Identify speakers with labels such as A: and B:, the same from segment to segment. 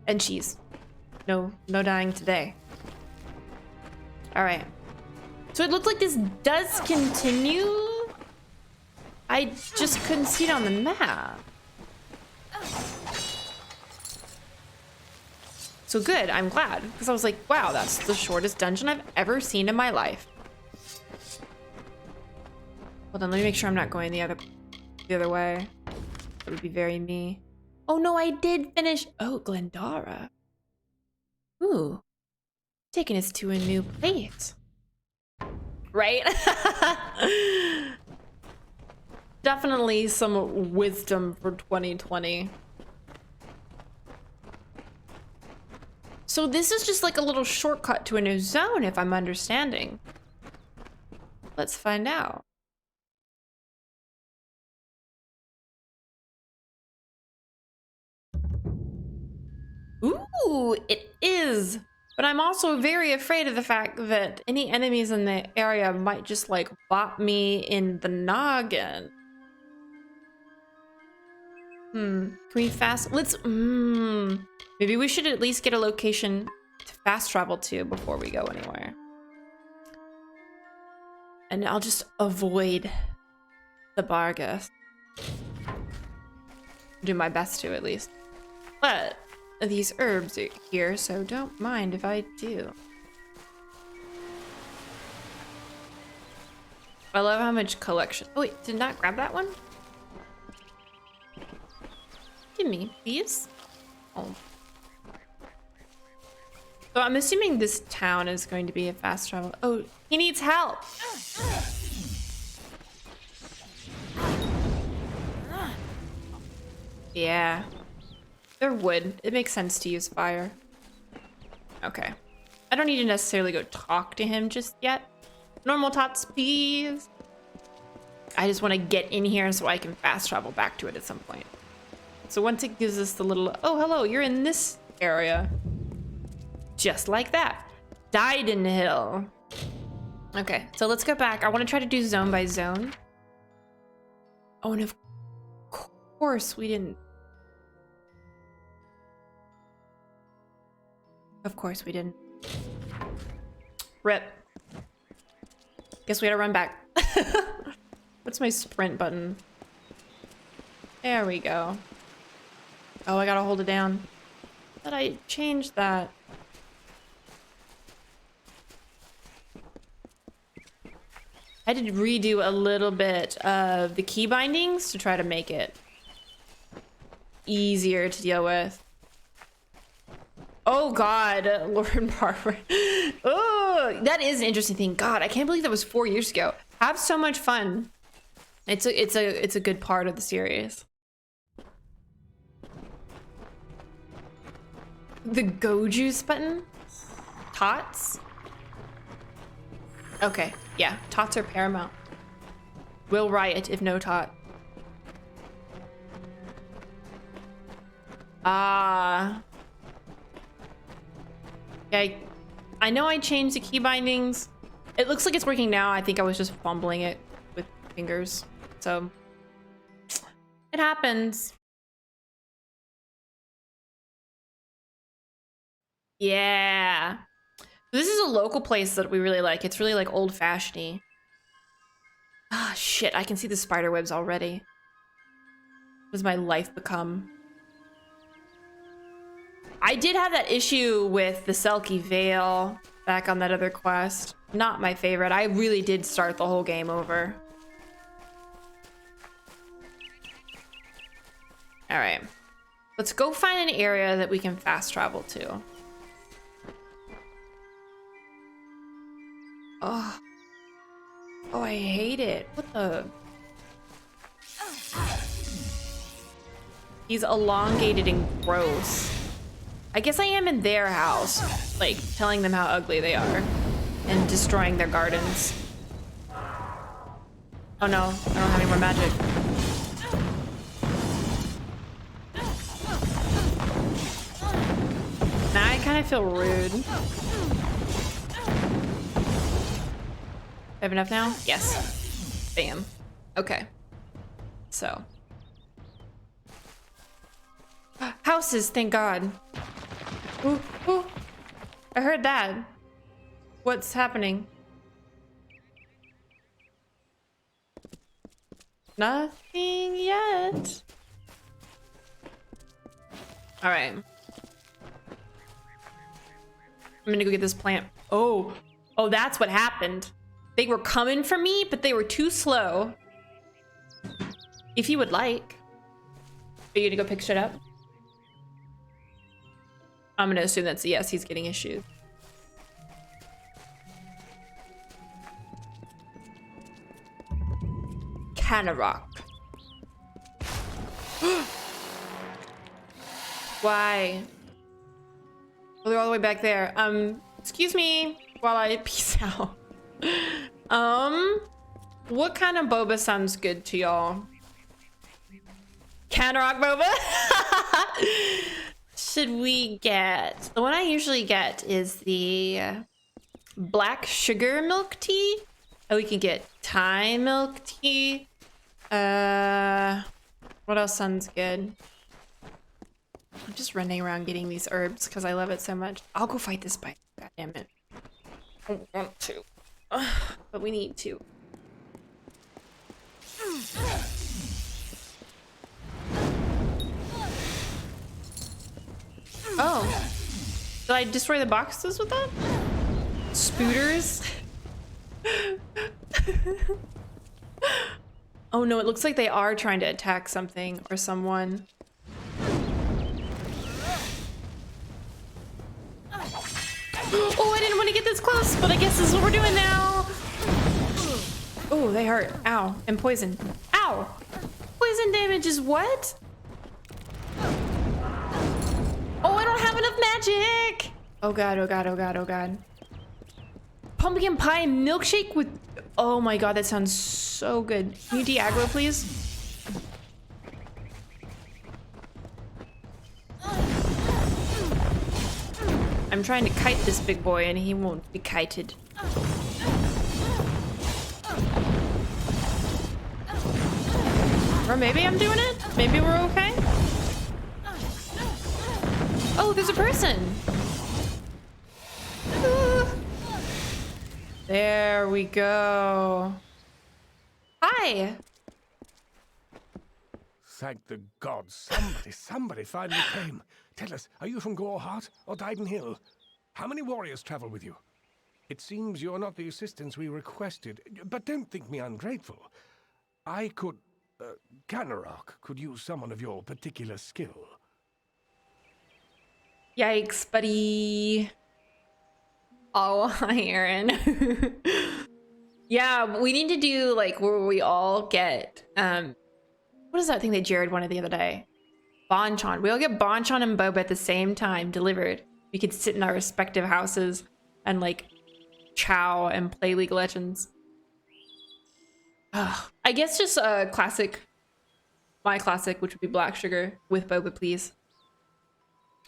A: And cheese. No dying today. All right. So it looks like this does continue. I just couldn't see it on the map. So good, I'm glad. Because I was like, wow, that's the shortest dungeon I've ever seen in my life. Hold on, let me make sure I'm not going the other way. That would be very me. Oh no, I did finish. Oh, Glendara. Ooh. Taking us to a new place. Right? Definitely some wisdom for 2020. So this is just like a little shortcut to a new zone, if I'm understanding. Let's find out. Ooh, it is. But I'm also very afraid of the fact that any enemies in the area might just like bop me in the noggin. Can we fast? Let's, maybe we should at least get a location to fast travel to before we go anywhere. And I'll just avoid the Bargas. Do my best to, at least. But these herbs are here, so don't mind if I do. I love how much collection. Oh wait, did not grab that one? Give me these. Oh. So I'm assuming this town is going to be a fast travel. Oh, he needs help. Yeah. They're wood. It makes sense to use fire. Okay. I don't need to necessarily go talk to him just yet. Normal tots, please. I just want to get in here so I can fast travel back to it at some point. So once it gives us the little, oh, hello, you're in this area. Just like that. Died in the hill. Okay, so let's go back. I want to try to do zone by zone. Oh, and of course we didn't. Of course we didn't. Rip. Guess we gotta run back. What's my sprint button? There we go. Oh, I gotta hold it down. But I changed that. I did redo a little bit of the key bindings to try to make it easier to deal with. Oh God, Lord Barber. Oh, that is an interesting thing. God, I can't believe that was 4 years ago. Have so much fun. It's a good part of the series. The go juice button? Tots? Okay, yeah, tots are paramount. Will riot if no tot. Okay, I know I changed the key bindings. It looks like it's working now. I think I was just fumbling it with fingers. So it happens. Yeah. This is a local place that we really like. It's really like old-fashioned-y. Ah, shit, I can see the spider webs already. What does my life become? I did have that issue with the Selkie Veil back on that other quest. Not my favorite. I really did start the whole game over. All right. Let's go find an area that we can fast travel to. Oh. Oh, I hate it. What the? He's elongated and gross. I guess I am in their house, like telling them how ugly they are and destroying their gardens. Oh no, I don't have any more magic. Now I kind of feel rude. I have enough now? Yes. Bam. Okay. So. Houses, thank God. Ooh, ooh. I heard that. What's happening? Nothing yet. All right. I'm gonna go get this plant. Oh, that's what happened. They were coming for me, but they were too slow. If you would like. Are you gonna go pick shit up? I'm gonna assume that's a yes, he's getting issues. 𝒂𝒃𝒁. Why? Oh, they're all the way back there. Excuse me while I peace out. What kind of boba sounds good to y'all? 𝒂𝒃 boba? Should we get... The one I usually get is the black sugar milk tea. Oh, we can get Thai milk tea. What else sounds good? I'm just running around getting these herbs because I love it so much. I'll go fight this spider. God damn it. I don't want to. But we need to. Oh. Did I destroy the boxes with that? Spooters? Oh no, it looks like they are trying to attack something or someone. Oh, I didn't want to get this close, but I guess this is what we're doing now. Oh, they hurt. Ow. And poison. Ow. Poison damage is what? Oh, I don't have enough magic. Oh god, oh god, oh god, oh god. Pumpkin pie milkshake with... Oh my god, that sounds so good. Can you de-aggro, please? I'm trying to kite this big boy and he won't be kited. Or maybe I'm doing it? Maybe we're okay? Oh, there's a person! There we go. Hi!
B: Thank the gods. Somebody finally came. Tell us, are you from Gorehart or Dyden Hill? How many warriors travel with you? It seems you're not the assistance we requested, but don't think me ungrateful. I could... 𝒂𝒃𝒁 could use someone of your particular skill.
A: Yikes, buddy. Oh, hi, Aaron. Yeah, we need to do like where we all get what is that thing that Jared wanted the other day? Bonchon. We all get Bonchon and boba at the same time delivered. We could sit in our respective houses and like chow and play League of Legends. I guess just a classic, my classic, which would be black sugar with boba, please.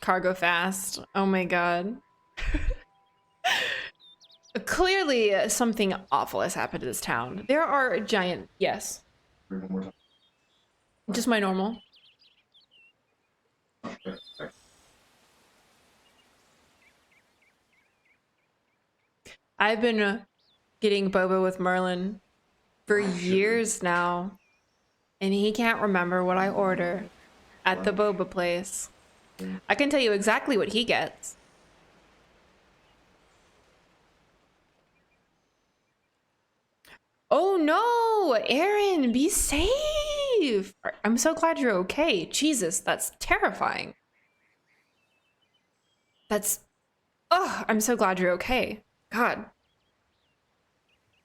A: Cargo fast. Oh my god. Clearly something awful has happened to this town. There are giant... Yes. Just my normal. I've been getting boba with Merlin for years now, and he can't remember what I order at the boba place. I can tell you exactly what he gets. Oh no, Aaron, be safe. I'm so glad you're okay. Jesus, that's terrifying. That's... Oh, I'm so glad you're okay. God.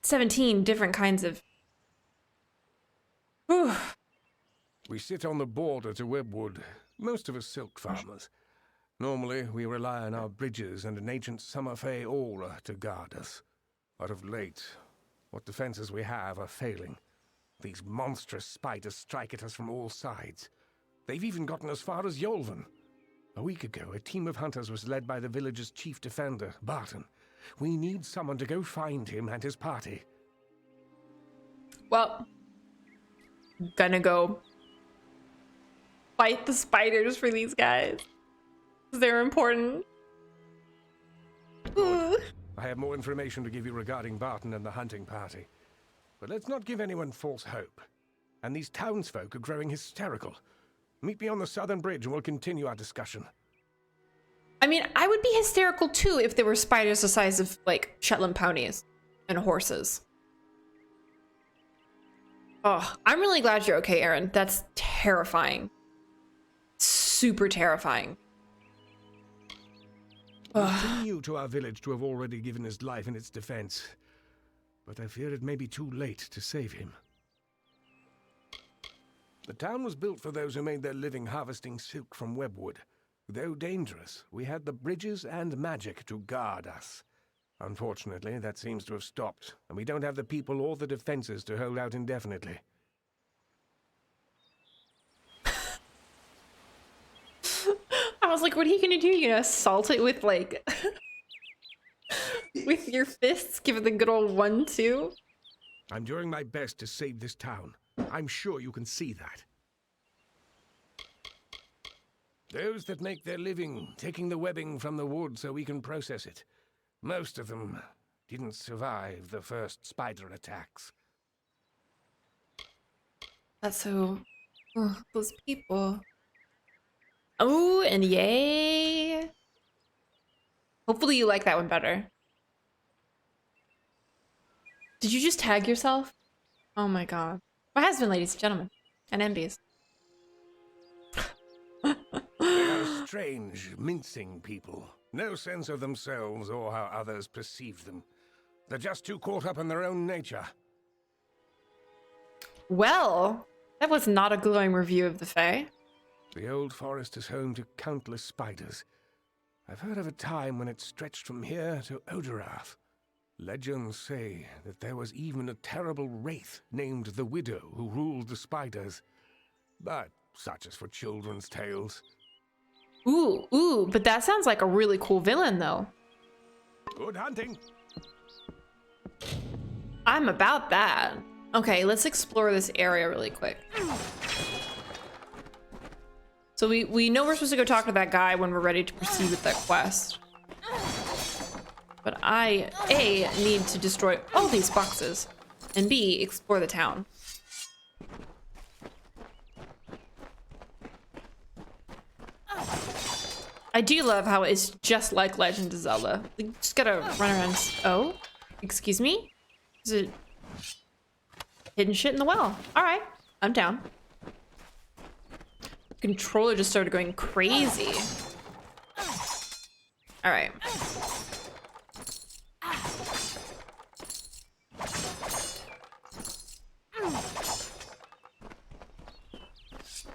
A: 17 different kinds of... Whew.
B: We sit on the border to Webwood, most of us silk farmers. Normally, we rely on our bridges and an ancient summer fae aura to guard us. But of late, what defenses we have are failing. These monstrous spiders strike at us from all sides. They've even gotten as far as Yolven. A week ago, a team of hunters was led by the village's chief defender, Barton. We need someone to go find him and his party.
A: Well, gonna go fight the spiders for these guys. They're important. Ooh.
B: I have more information to give you regarding Barton and the hunting party. But let's not give anyone false hope. And these townsfolk are growing hysterical. Meet me on the southern bridge and we'll continue our discussion.
A: I mean, I would be hysterical too if there were spiders the size of, like, Shetland ponies and horses. Oh, I'm really glad you're okay, Aaron. That's terrifying. Super terrifying.
B: It's you to our village to have already given his life in its defense. But I fear it may be too late to save him. The town was built for those who made their living harvesting silk from webwood. Though dangerous, we had the bridges and magic to guard us. Unfortunately, that seems to have stopped, and we don't have the people or the defenses to hold out indefinitely.
A: I was like, what are you gonna do? You gonna assault it with, like, with your fists? Give it the good old 1-2?
B: I'm doing my best to save this town. I'm sure you can see that. Those that make their living taking the webbing from the wood so we can process it. Most of them didn't survive the first spider attacks.
A: That's so... Oh, those people. Oh, and yay! Hopefully you like that one better. Did you just tag yourself? Oh my god. My husband, ladies and gentlemen. And MBs.
B: They are strange, mincing people. No sense of themselves or how others perceive them. They're just too caught up in their own nature.
A: Well, that was not a glowing review of the Fae.
B: The old forest is home to countless spiders. I've heard of a time when it stretched from here to 𝒂𝒾𝒶. Legends say that there was even a terrible wraith named the Widow who ruled the spiders. But such is for children's tales.
A: Ooh, but that sounds like a really cool villain, though.
B: Good hunting!
A: I'm about that. Okay, let's explore this area really quick. So we know we're supposed to go talk to that guy when we're ready to proceed with that quest. But I, A, need to destroy all these boxes, and B, explore the town. I do love how it's just like Legend of Zelda. You just gotta run around. Oh, excuse me? Is it hidden shit in the well? All right, I'm down. The controller just started going crazy. All right.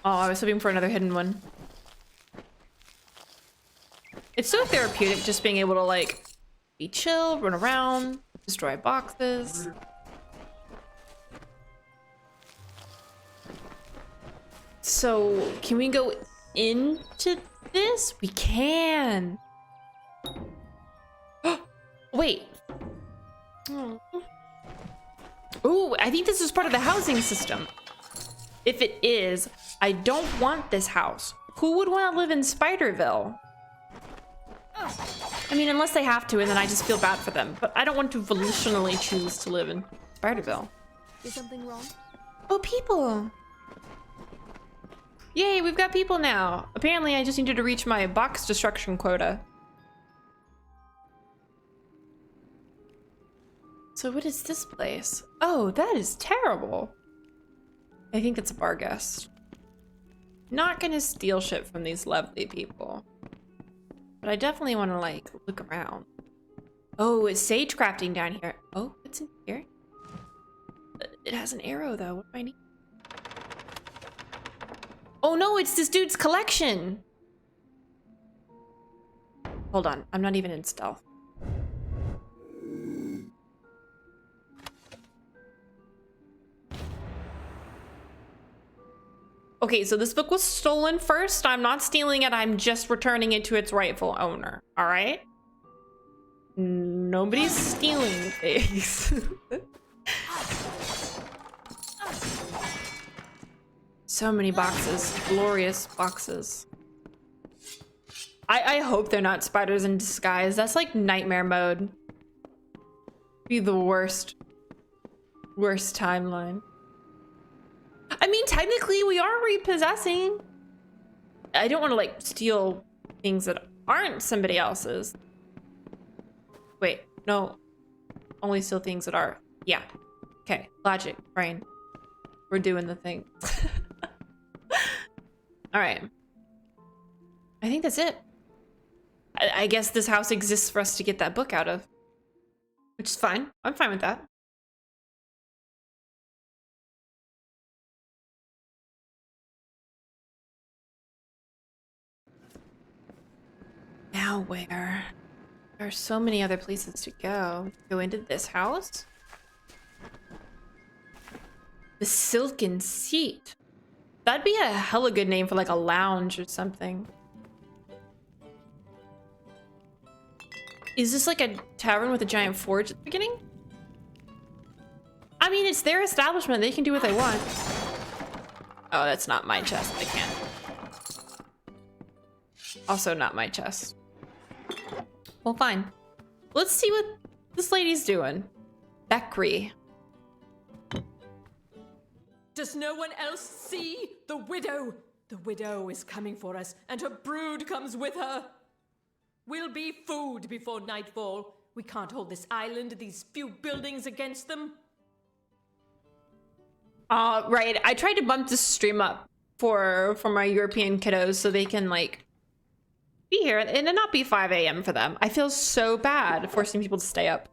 A: Oh, I was hoping for another hidden one. It's so therapeutic just being able to, like, be chill, run around, destroy boxes. So, can we go into this? We can. Wait. Ooh, I think this is part of the housing system. If it is, I don't want this house. Who would want to live in Spiderville? I mean, unless they have to, and then I just feel bad for them. But I don't want to volitionally choose to live in Spiderville.
C: Is something wrong?
A: Oh, people! Yay, we've got people now. Apparently, I just needed to reach my box destruction quota. So what is this place? Oh, that is terrible. I think it's a bar guest. Not gonna steal shit from these lovely people. But I definitely want to, like, look around. Oh, it's sage crafting down here. Oh, it's in here. It has an arrow, though. What do I need? Oh, no, it's this dude's collection. Hold on. I'm not even in stealth. Okay, so this book was stolen first. I'm not stealing it. I'm just returning it to its rightful owner. All right? Nobody's stealing things. So many boxes. Glorious boxes. I hope they're not spiders in disguise. That's like nightmare mode. Be the worst timeline. I mean, technically we are repossessing. I don't want to like steal things that aren't somebody else's. Wait, no. Only steal things that are. Yeah. Okay, logic, brain. We're doing the thing. All right. I think that's it. I guess this house exists for us to get that book out of. Which is fine. I'm fine with that. Now where? There are so many other places to go. Go into this house? The Silken Seat. That'd be a hella good name for like a lounge or something. Is this like a tavern with a giant forge at the beginning? I mean, it's their establishment. They can do what they want. Oh, that's not my chest. I can't. Also not my chest. Well, fine. Let's see what this lady's doing. 𝒂𝒾𝒶.
C: Does no one else see the widow? The widow is coming for us, and her brood comes with her. We'll be food before nightfall. We can't hold this island, these few buildings against them.
A: Right. I tried to bump this stream up for my European kiddos so they can like be here and it not be 5 a.m. for them. I feel so bad forcing people to stay up.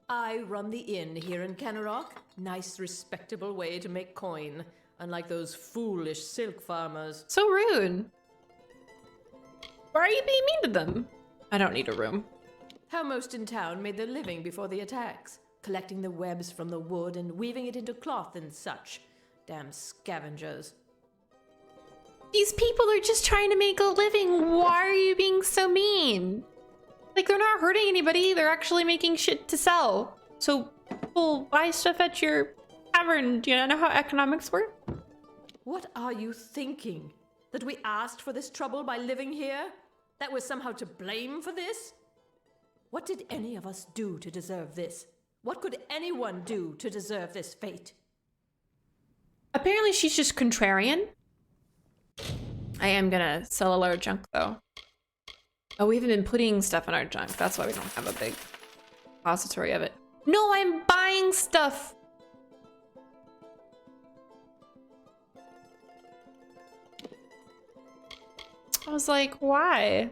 C: I run the inn here in 𝒂𝒾𝒶. Nice, respectable way to make coin, unlike those foolish silk farmers.
A: So rude. Why are you being mean to them? I don't need a room.
C: How most in town made their living before the attacks, collecting the webs from the wood and weaving it into cloth and such. Damn scavengers.
A: These people are just trying to make a living. Why are you being so mean? Like, they're not hurting anybody. They're actually making shit to sell. So people buy stuff at your tavern. Do you know how economics work?
C: What are you thinking? That we asked for this trouble by living here? That we're somehow to blame for this? What did any of us do to deserve this? What could anyone do to deserve this fate?
A: Apparently she's just contrarian. I am gonna sell a lot of junk though. Oh, we haven't been putting stuff in our junk. That's why we don't have a big repository of it. No, I'm buying stuff. I was like, why?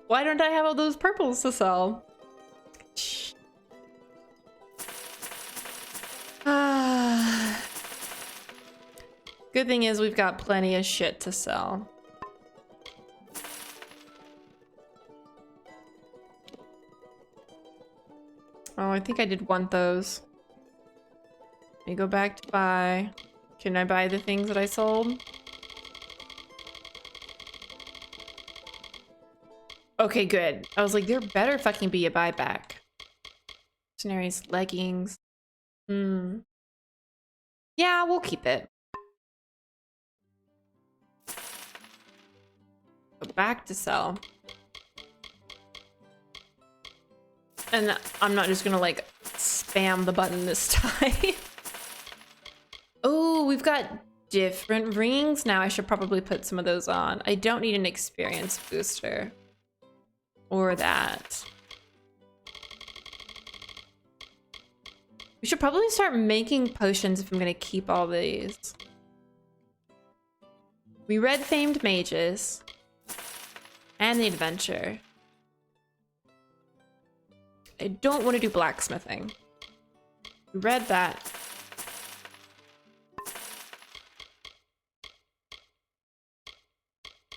A: Why don't I have all those purples to sell? Good thing is we've got plenty of shit to sell. Oh, I think I did want those. Let me go back to buy. Can I buy the things that I sold? Okay, good. I was like, there better fucking be a buyback. Mercenaries, leggings. Yeah, we'll keep it. Go back to sell. And I'm not just gonna like spam the button this time. Oh, we've got different rings now. I should probably put some of those on. I don't need an experience booster. Or that. We should probably start making potions if I'm gonna keep all these. We read Famed Mages. And the Adventure. I don't want to do blacksmithing. We read that.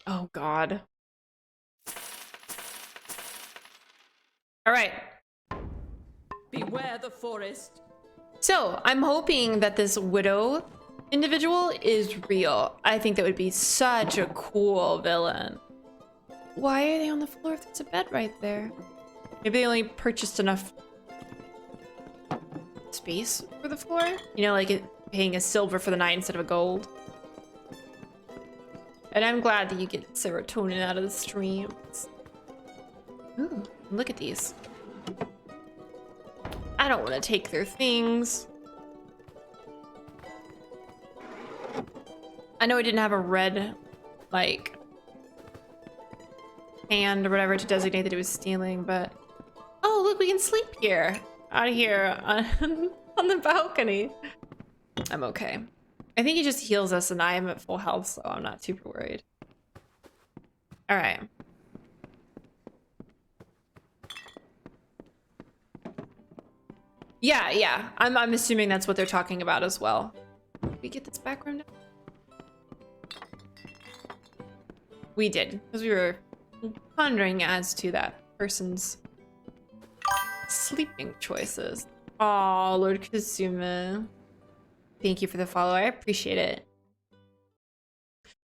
A: Oh god. All right.
C: Beware the forest.
A: So I'm hoping that this widow individual is real. I think that would be such a cool villain. Why are they on the floor if there's a bed right there? Maybe they only purchased enough space for the floor? You know, like paying a silver for the night instead of a gold. And I'm glad that you get serotonin out of the streams. Ooh, look at these. I don't want to take their things. I know I didn't have a red, like, hand or whatever to designate that it was stealing, but... Oh, look, we can sleep here. Out of here on the balcony. I'm okay. I think he just heals us and I am at full health, so I'm not super worried. All right. Yeah. I'm assuming that's what they're talking about as well. Did we get this background? We did, because we were pondering as to that person's sleeping choices. Oh, Lord Kazuma. Thank you for the follow. I appreciate it.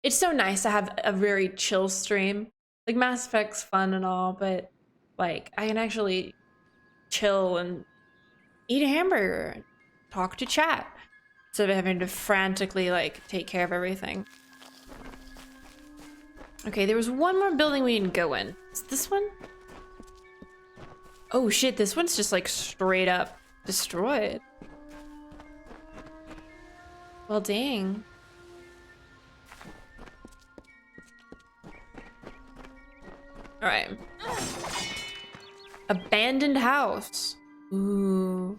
A: It's so nice to have a very chill stream. Like, Mass Effect's fun and all, but like, I can actually chill and eat a hamburger and talk to chat instead of having to frantically like take care of everything. Okay, there was one more building we didn't go in. Is this one? Oh shit, this one's just like straight up destroyed. Well, dang. All right. Abandoned house. Ooh.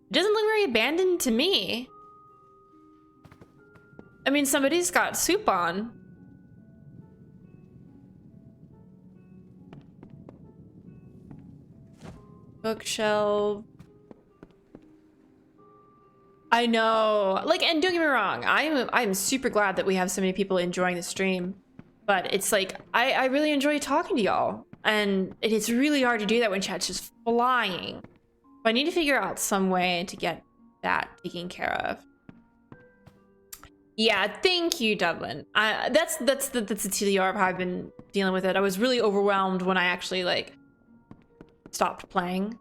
A: It doesn't look very abandoned to me. I mean, somebody's got soup on. Bookshelf. I know. Like, and don't get me wrong, I'm super glad that we have so many people enjoying the stream. But it's like, I really enjoy talking to y'all. And it's really hard to do that when chat's just flying. But I need to figure out some way to get that taken care of. Yeah, thank you, Dublin. That's the TLR of how I've been dealing with it. I was really overwhelmed when I actually like stopped playing.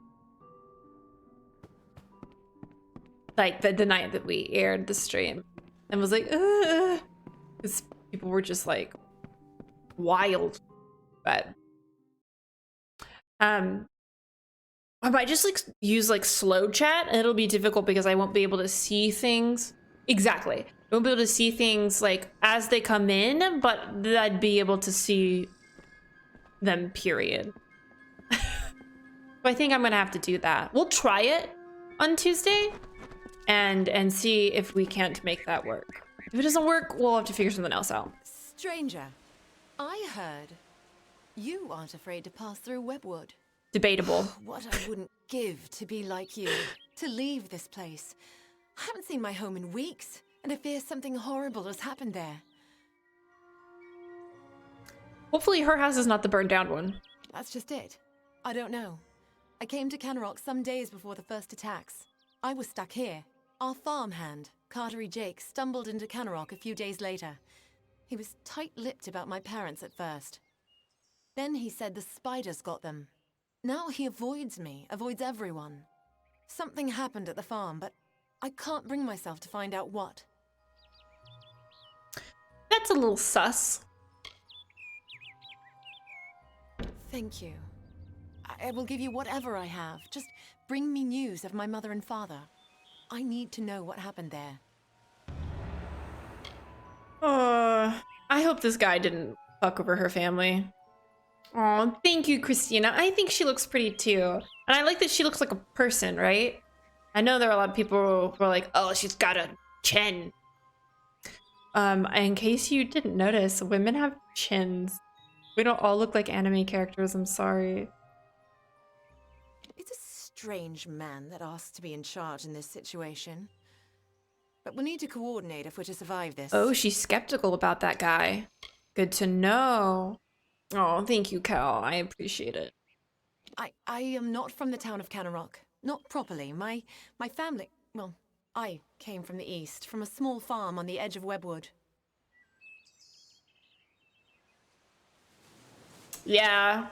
A: Like the night that we aired the stream, and was like, because people were just like wild. But I might just like use like slow chat, and it'll be difficult because I won't be able to see things. Exactly, I won't be able to see things like as they come in, but I'd be able to see them. Period. So I think I'm gonna have to do that. We'll try it on Tuesday. And see if we can't make that work. If it doesn't work, we'll have to figure something else out.
D: Stranger, I heard you aren't afraid to pass through Webwood.
A: Debatable.
D: What I wouldn't give to be like you, to leave this place. I haven't seen my home in weeks, and I fear something horrible has happened there.
A: Hopefully her house is not the burned down one.
D: That's just it. I don't know. I came to 𝒂𝒃 some days before the first attacks. I was stuck here. Our farmhand, 𝒂𝒃𝒁, stumbled into 𝒂𝒃 a few days later. He was tight-lipped about my parents at first. Then he said the spiders got them. Now he avoids me, avoids everyone. Something happened at the farm, but I can't bring myself to find out what.
A: That's a little sus.
D: Thank you. I will give you whatever I have. Just bring me news of my mother and father. I need to know what happened there.
A: I hope this guy didn't fuck over her family. Oh, thank you, Christina. I think she looks pretty too. And I like that she looks like a person, right? I know there are a lot of people who are like, oh, she's got a chin. In case you didn't notice, women have chins. We don't all look like anime characters, I'm sorry.
D: It's a strange man that asks to be in charge in this situation. But we'll need to coordinate if we're to survive this.
A: Oh, she's skeptical about that guy. Good to know. Oh, thank you, Cal. I appreciate it.
D: I am not from the town of 𝒂𝒃. Not properly. My family... Well, I came from the east, from a small farm on the edge of Webwood.
A: Yeah.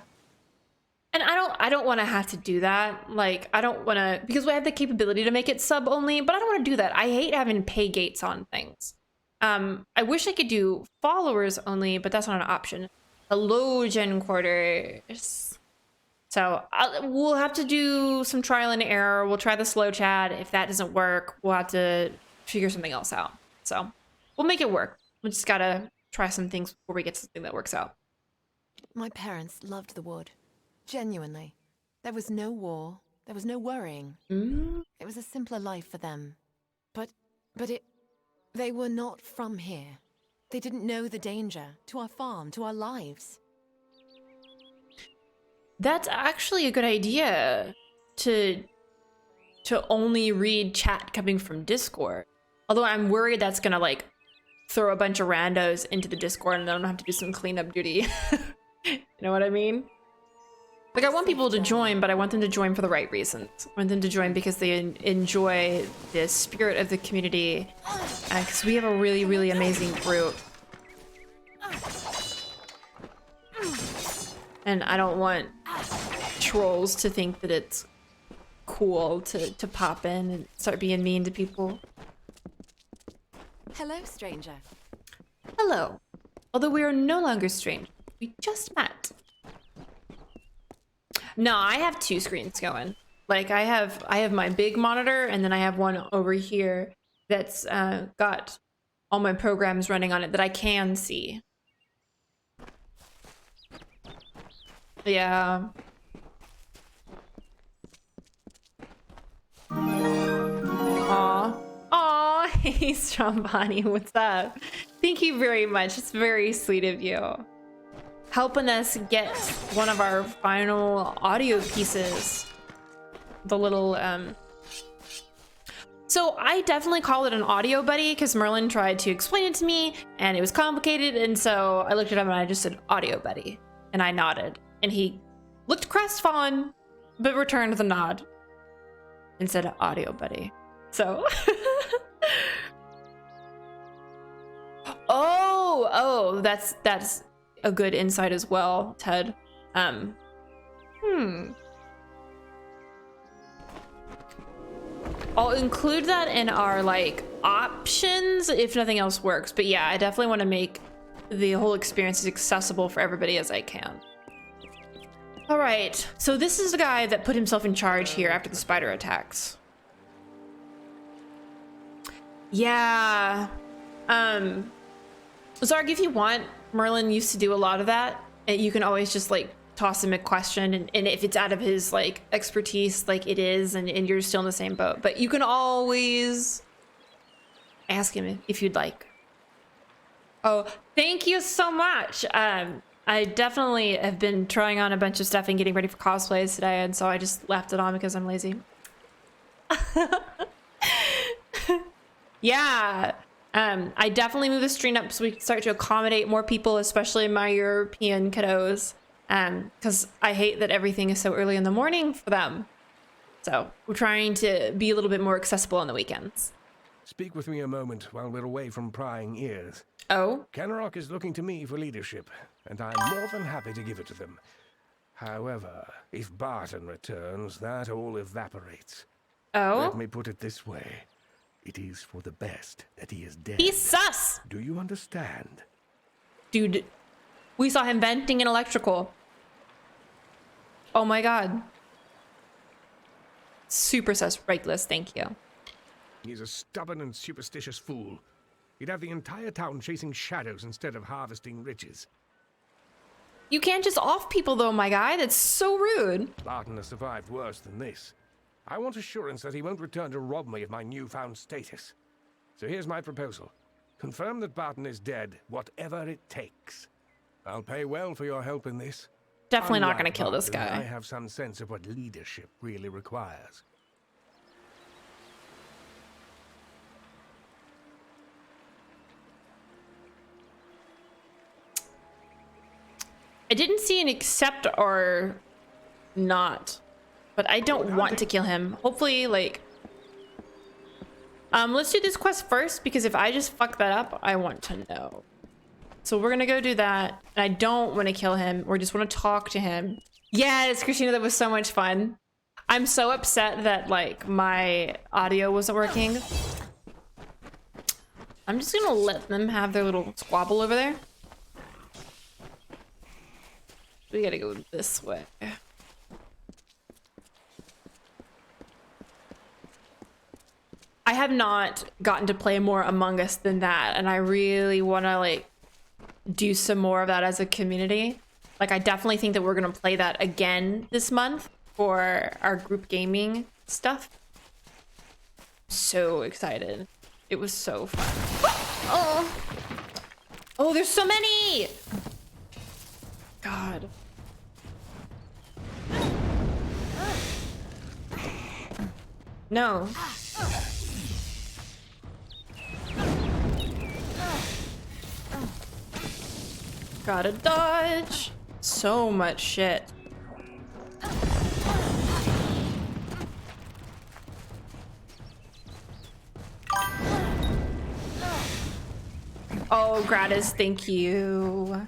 A: And I don't want to have to do that. Like, I don't want to, because we have the capability to make it sub only, but I don't want to do that. I hate having pay gates on things. I wish I could do followers only, but that's not an option. Theologian quarters. So we'll have to do some trial and error. We'll try the slow chat. If that doesn't work, we'll have to figure something else out. So we'll make it work. We just gotta try some things before we get to something that works out.
D: My parents loved the wood. Genuinely. There was no war. There was no worrying. It was a simpler life for them. But they were not from here. They didn't know the danger to our farm, to our lives.
A: That's actually a good idea to only read chat coming from Discord. Although I'm worried that's gonna like throw a bunch of randos into the Discord and then I'm gonna have to do some cleanup duty. You know what I mean? Like I want people to join, but I want them to join for the right reasons. I want them to join because they enjoy the spirit of the community. Because we have a really, really amazing group. And I don't want trolls to think that it's cool to pop in and start being mean to people.
D: Hello, stranger.
A: Hello. Although we are no longer strangers, we just met. No, I have two screens going. Like I have my big monitor and then I have one over here that's got all my programs running on it that I can see. Yeah. Aw. Aw, hey Strambani, what's up? Thank you very much. It's very sweet of you. Helping us get one of our final audio pieces. The little, So I definitely call it an audio buddy because Merlin tried to explain it to me and it was complicated. And so I looked at him and I just said audio buddy and I nodded and he looked crestfallen, but returned the nod and said audio buddy. So, oh, that's a good insight as well, Ted. I'll include that in our like options if nothing else works. But yeah, I definitely want to make the whole experience as accessible for everybody as I can. All right, so this is the guy that put himself in charge here after the spider attacks. Yeah. Zarg, if you want, Merlin used to do a lot of that. And you can always just like toss him a question and if it's out of his like expertise, like it is, and you're still in the same boat. But you can always ask him if you'd like. Oh, thank you so much. I definitely have been trying on a bunch of stuff and getting ready for cosplays today, and so I just left it on because I'm lazy. Yeah. I definitely moved the stream up so we can start to accommodate more people, especially my European kiddos, because I hate that everything is so early in the morning for them. So we're trying to be a little bit more accessible on the weekends.
B: Speak with me a moment while we're away from prying ears.
A: Oh?
B: 𝒂𝒃 is looking to me for leadership, and I'm more than happy to give it to them. However, if Barton returns, that all evaporates.
A: Oh?
B: Let me put it this way. It is for the best that he is dead.
A: He's sus!
B: Do you understand?
A: Dude, we saw him venting an electrical. Oh my god. Super sus, Reckless, thank you.
B: He's a stubborn and superstitious fool. He'd have the entire town chasing shadows instead of harvesting riches.
A: You can't just off people though, my guy. That's so rude.
B: Barton has survived worse than this. I want assurance that he won't return to rob me of my newfound status. So here's my proposal. Confirm that Barton is dead, whatever it takes. I'll pay well for your help in this.
A: Definitely not
B: Unlike
A: gonna kill this
B: Barton,
A: guy.
B: I have some sense of what leadership really requires.
A: I didn't see an accept or not, but I don't want to kill him. Hopefully, like, let's do this quest first, because if I just fuck that up, I want to know. So we're gonna go do that, and I don't want to kill him, or just want to talk to him. Yes, Christina, that was so much fun. I'm so upset that, like, my audio wasn't working. I'm just gonna let them have their little squabble over there. We gotta go this way. I have not gotten to play more Among Us than that, and I really want to like do some more of that as a community. Like, I definitely think that we're gonna play that again this month for our group gaming stuff. So excited. It was so fun. Oh, there's so many. God. No. Gotta dodge. So much shit. Oh, Gratis, thank you.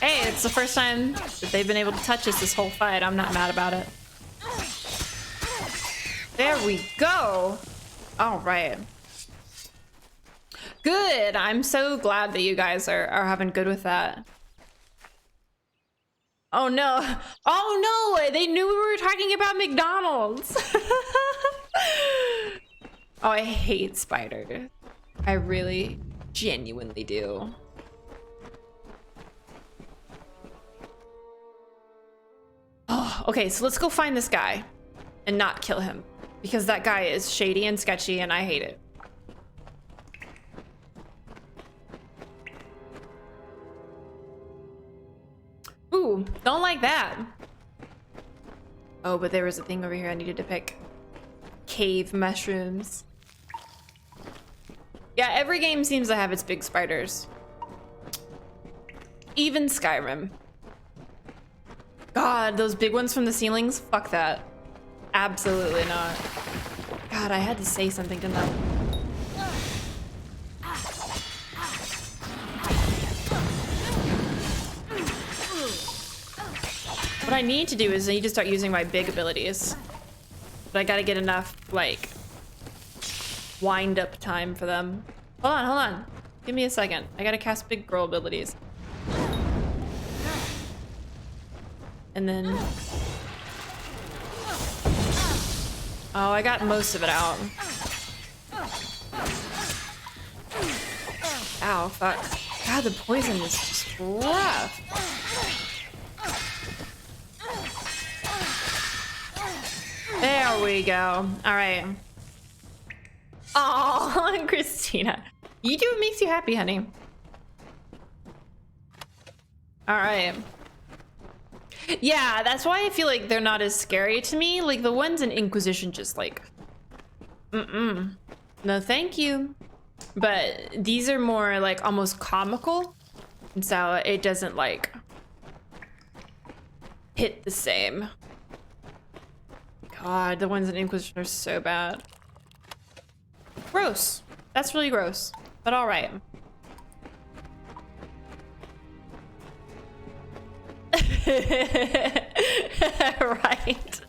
A: Hey, it's the first time that they've been able to touch us this whole fight. I'm not mad about it. There we go. All right. Good. I'm so glad that you guys are having good with that. Oh no. Oh no, they knew we were talking about McDonald's. Oh, I hate spiders. I really genuinely do. Oh, okay, so let's go find this guy and not kill him, because that guy is shady and sketchy and I hate it. Ooh, don't like that. Oh, but there was a thing over here I needed to pick. Cave mushrooms. Yeah, every game seems to have its big spiders. Even Skyrim. God, those big ones from the ceilings? Fuck that. Absolutely not. God, I had to say something, didn't I? What I need to do is I need to start using my big abilities. But I gotta get enough, like, wind up time for them. Hold on, hold on. Give me a second. I gotta cast big girl abilities. And then... Oh, I got most of it out. Ow, fuck. God, the poison is just rough. There we go. All right. Oh, Christina. You do what makes you happy, honey. All right. Yeah, that's why I feel like they're not as scary to me. Like, the ones in Inquisition just like... No, thank you. But these are more like almost comical. And so it doesn't like... hit the same. God, the ones in Inquisition are so bad. Gross. That's really gross. But all right. Right.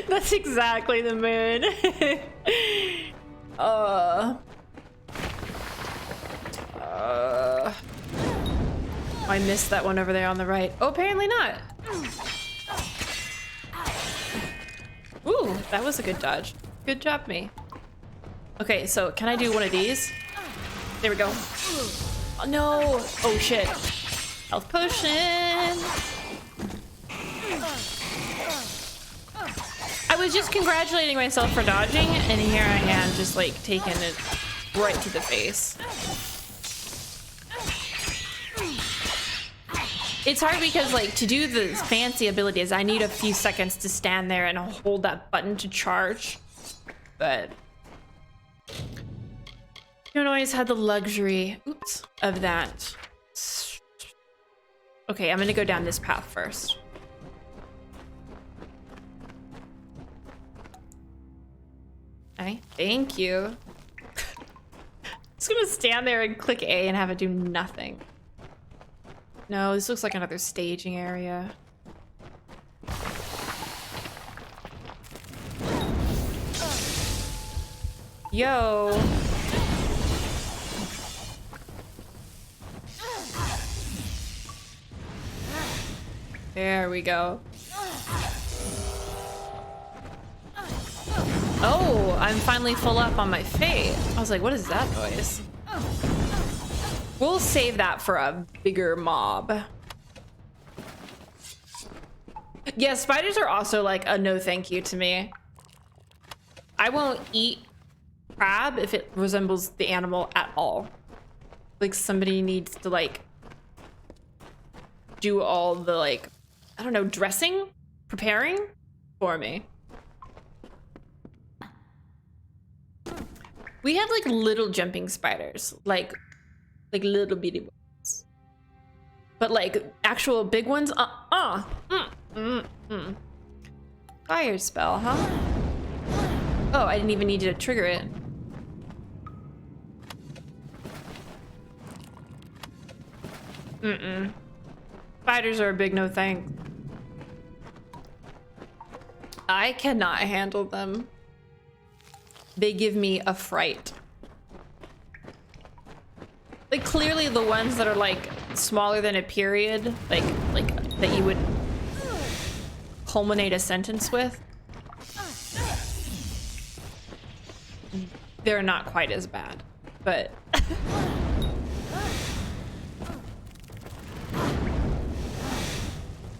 A: That's exactly the mood. I missed that one over there on the right. Oh, apparently not. Ooh, that was a good dodge. Good job, me. Okay, so can I do one of these? There we go. Oh, no. Oh, shit. Health potion. I was just congratulating myself for dodging, and here I am just like taking it right to the face. It's hard because like to do the fancy abilities, I need a few seconds to stand there and hold that button to charge. But you don't always have the luxury, oops, of that. Okay, I'm gonna go down this path first. Okay, thank you. Just gonna stand there and click A and have it do nothing. No, this looks like another staging area. Yo. There we go. Oh, I'm finally full up on my fate. I was like, what is that noise? We'll save that for a bigger mob. Yeah, spiders are also like a no thank you to me. I won't eat crab if it resembles the animal at all. Like somebody needs to like do all the like, I don't know, dressing, preparing for me. We have like little jumping spiders, like little bitty ones. But like actual big ones, Fire spell, huh? Oh, I didn't even need to trigger it. Spiders are a big no thanks. I cannot handle them. They give me a fright. Like clearly the ones that are like smaller than a period, like that you would culminate a sentence with, they're not quite as bad, but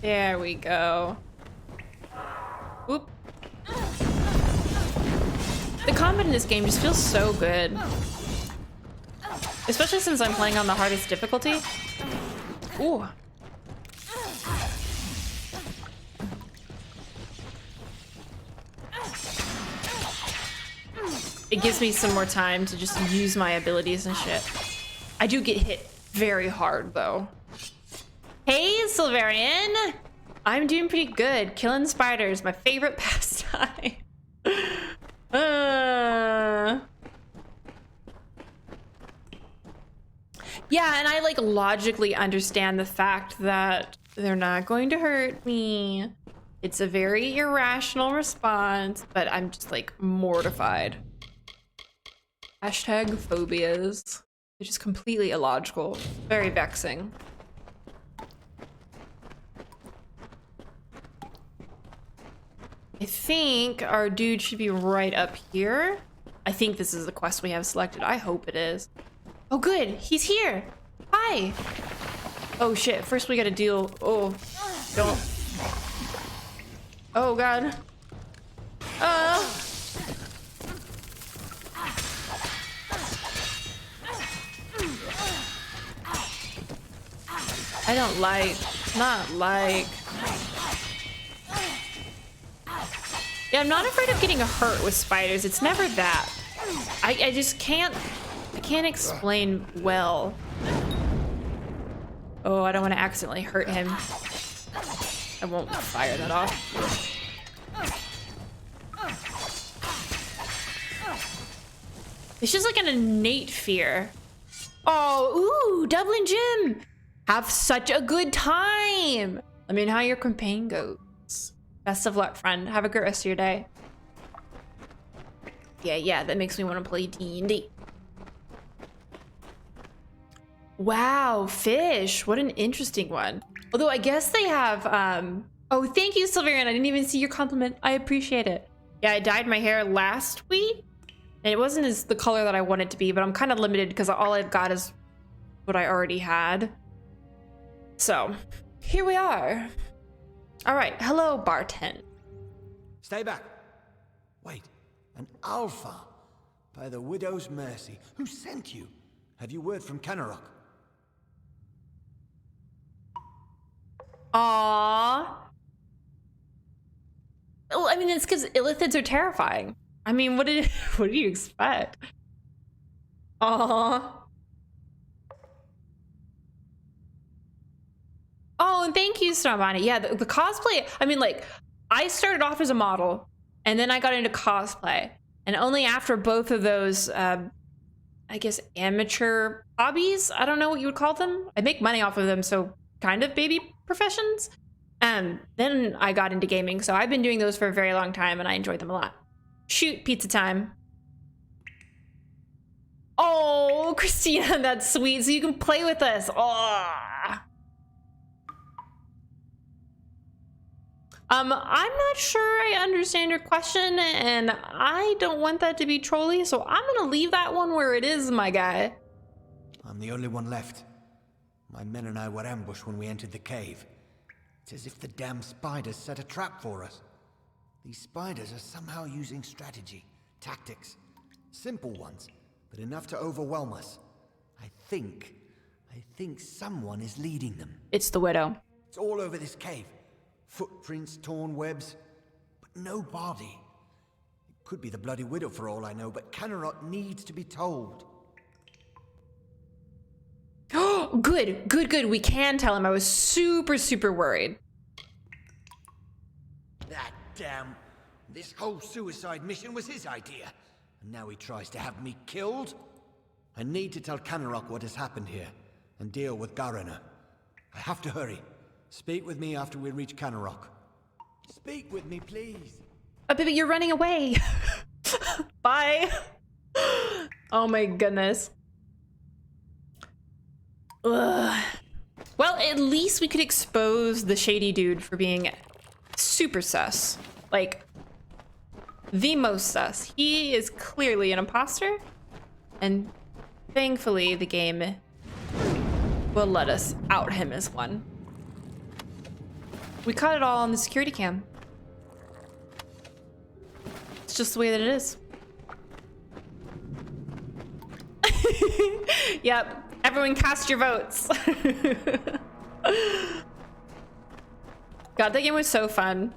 A: there we go. Oop. The combat in this game just feels so good. Especially since I'm playing on the hardest difficulty. Ooh. It gives me some more time to just use my abilities and shit. I do get hit very hard though. Hey, Silverian! I'm doing pretty good. Killing spiders, my favorite pastime. Yeah, and I like logically understand the fact that they're not going to hurt me. It's a very irrational response, but I'm just like mortified. Hashtag phobias. They're just completely illogical. Very vexing. I think our dude should be right up here. I think this is the quest we have selected. I hope it is. Oh, good. He's here. Hi. Oh, shit. First, we gotta deal. Oh, don't. Oh, God. I don't like. Not like. Yeah, I'm not afraid of getting hurt with spiders. It's never that. I just can't. I can't explain well. Oh, I don't want to accidentally hurt him. I won't fire that off. It's just like an innate fear. Oh, ooh, Dublin Gym. Have such a good time. Let me know how your campaign goes. Best of luck, friend. Have a great rest of your day. Yeah, that makes me want to play D&D. Wow, fish. What an interesting one. Although I guess they have, oh, thank you, Silverian. I didn't even see your compliment. I appreciate it. Yeah, I dyed my hair last week, and it wasn't as the color that I want it to be, but I'm kind of limited because all I've got is what I already had. So, here we are. All right, hello, bartend.
E: Stay back. Wait, an alpha by the widow's mercy. Who sent you? Have you word from 𝒂𝒃𝒁?
A: Aww. Well, I mean, it's because illithids are terrifying. I mean, what do you expect? Aww. Oh, and thank you, Stravani. Yeah, the cosplay, I mean, like, I started off as a model, and then I got into cosplay. And only after both of those, I guess, amateur hobbies, I don't know what you would call them. I make money off of them, so kind of baby professions. Then I got into gaming, so I've been doing those for a very long time, and I enjoyed them a lot. Shoot, pizza time. Oh, Christina, that's sweet. So you can play with us. Oh. I'm not sure I understand your question, and I don't want that to be trolly, so I'm gonna leave that one where it is, my guy.
E: I'm the only one left. My men and I were ambushed when we entered the cave. It's as if the damn spiders set a trap for us. These spiders are somehow using strategy, tactics. Simple ones, but enough to overwhelm us. I think someone is leading them.
A: It's the widow.
E: It's all over this cave. Footprints, torn webs, but no body. It could be the bloody widow for all I know, but 𝒂𝒃 needs to be told.
A: Oh, good. We can tell him. I was super worried.
E: That damn... This whole suicide mission was his idea. And now he tries to have me killed? I need to tell 𝒂𝒃 what has happened here, and deal with Garena. I have to hurry. Speak with me after we reach 𝒂𝒃. Speak with me, please.
A: Oh, baby, you're running away. Bye. Oh my goodness. Ugh. Well, at least we could expose the shady dude for being super sus. Like, the most sus. He is clearly an imposter. And thankfully, the game will let us out him as one. We caught it all on the security cam. It's just the way that it is. Yep. Everyone cast your votes. God, that game was so fun.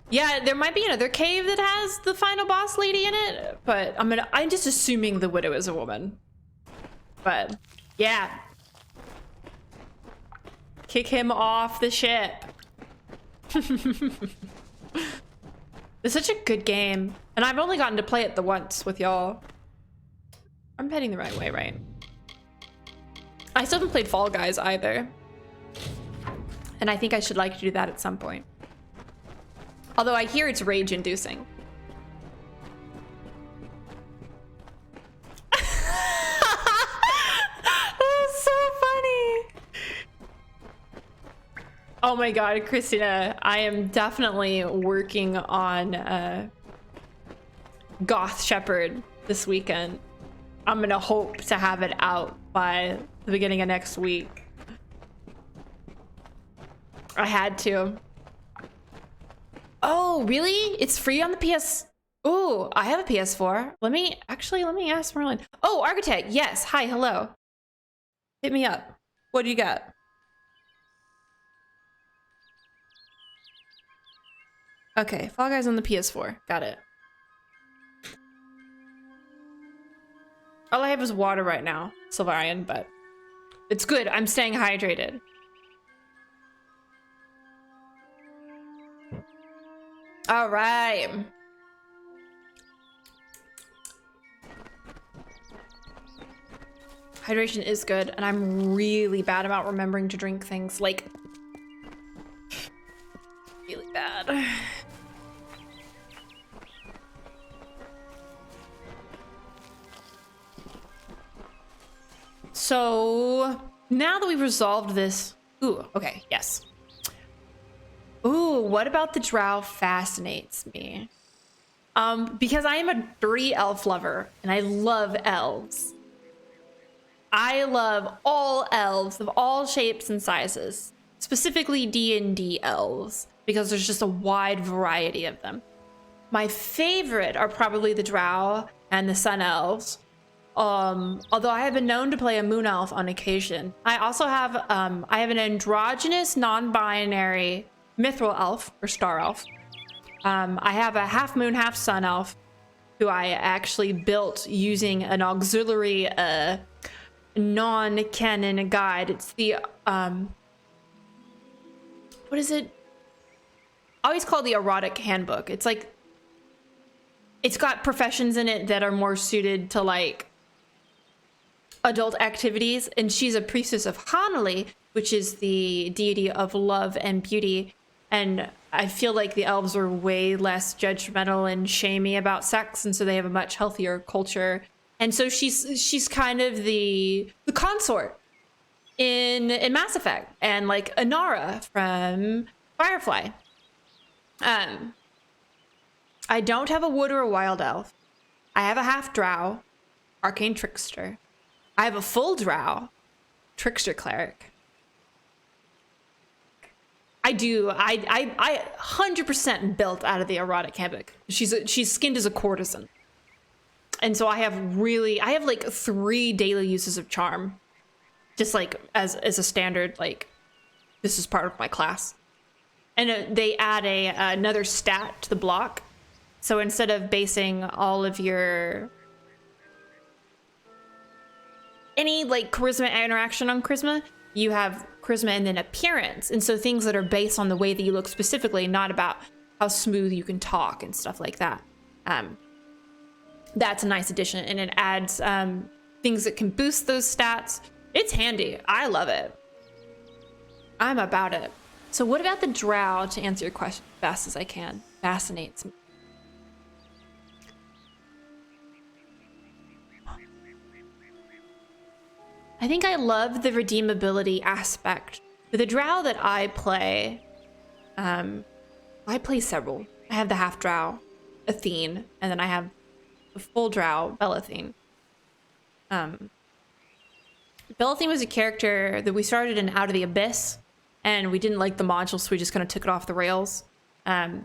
A: Yeah, there might be another cave that has the final boss lady in it, but I'm just assuming the widow is a woman. But yeah. Kick him off the ship. It's such a good game. And I've only gotten to play it the once with y'all. I'm heading the right way, right? I still haven't played Fall Guys either. And I think I should like to do that at some point. Although I hear it's rage-inducing. That's so funny. Oh my god, Christina, I am definitely working on Goth Shepherd this weekend. I'm gonna hope to have it out by the beginning of next week. I had to. Oh, really? It's free on the PS... Oh, I have a PS4. Let me ask Merlin. Oh, Architect, yes. Hi, hello. Hit me up. What do you got? Okay, Fall Guys on the PS4. Got it. All I have is water right now, Silvarian, but it's good. I'm staying hydrated. All right. Hydration is good, and I'm really bad about remembering to drink things, like really bad. So now that we've resolved this, ooh, okay, yes. Ooh, what about the drow fascinates me? Because I am a dirty elf lover and I love elves. I love all elves of all shapes and sizes, specifically D&D elves, because there's just a wide variety of them. My favorite are probably the drow and the sun elves. Although I have been known to play a moon elf on occasion. I also have, I have an androgynous, non-binary mithril elf, or star elf. I have a half moon, half sun elf, who I actually built using an auxiliary, non-canon guide. It's the, what is it? I always call it the erotic handbook. It's like, it's got professions in it that are more suited to like, adult activities, and she's a priestess of Hanali, which is the deity of love and beauty. And I feel like the elves are way less judgmental and shamey about sex, and so they have a much healthier culture. And so she's kind of the consort in Mass Effect, and like Inara from Firefly. I don't have a wood or a wild elf. I have a half drow, arcane trickster. I have a full drow, trickster cleric. I 100% built out of the erotic hammock. She's skinned as a courtesan. And so I have like 3 daily uses of charm. Just like as a standard, like this is part of my class. And they add another stat to the block. So instead of basing all of your any like charisma interaction on charisma, you have charisma and then appearance. And so things that are based on the way that you look specifically, not about how smooth you can talk and stuff like that. That's a nice addition, and it adds things that can boost those stats. It's handy. I love it. I'm about it. So what about the drow, to answer your question as best as I can? Fascinates me. I think I love the redeemability aspect. For the drow that I play several. I have the half drow, Athene, and then I have the full drow, Belathene. Belathene was a character that we started in Out of the Abyss, and we didn't like the module, so we just kind of took it off the rails.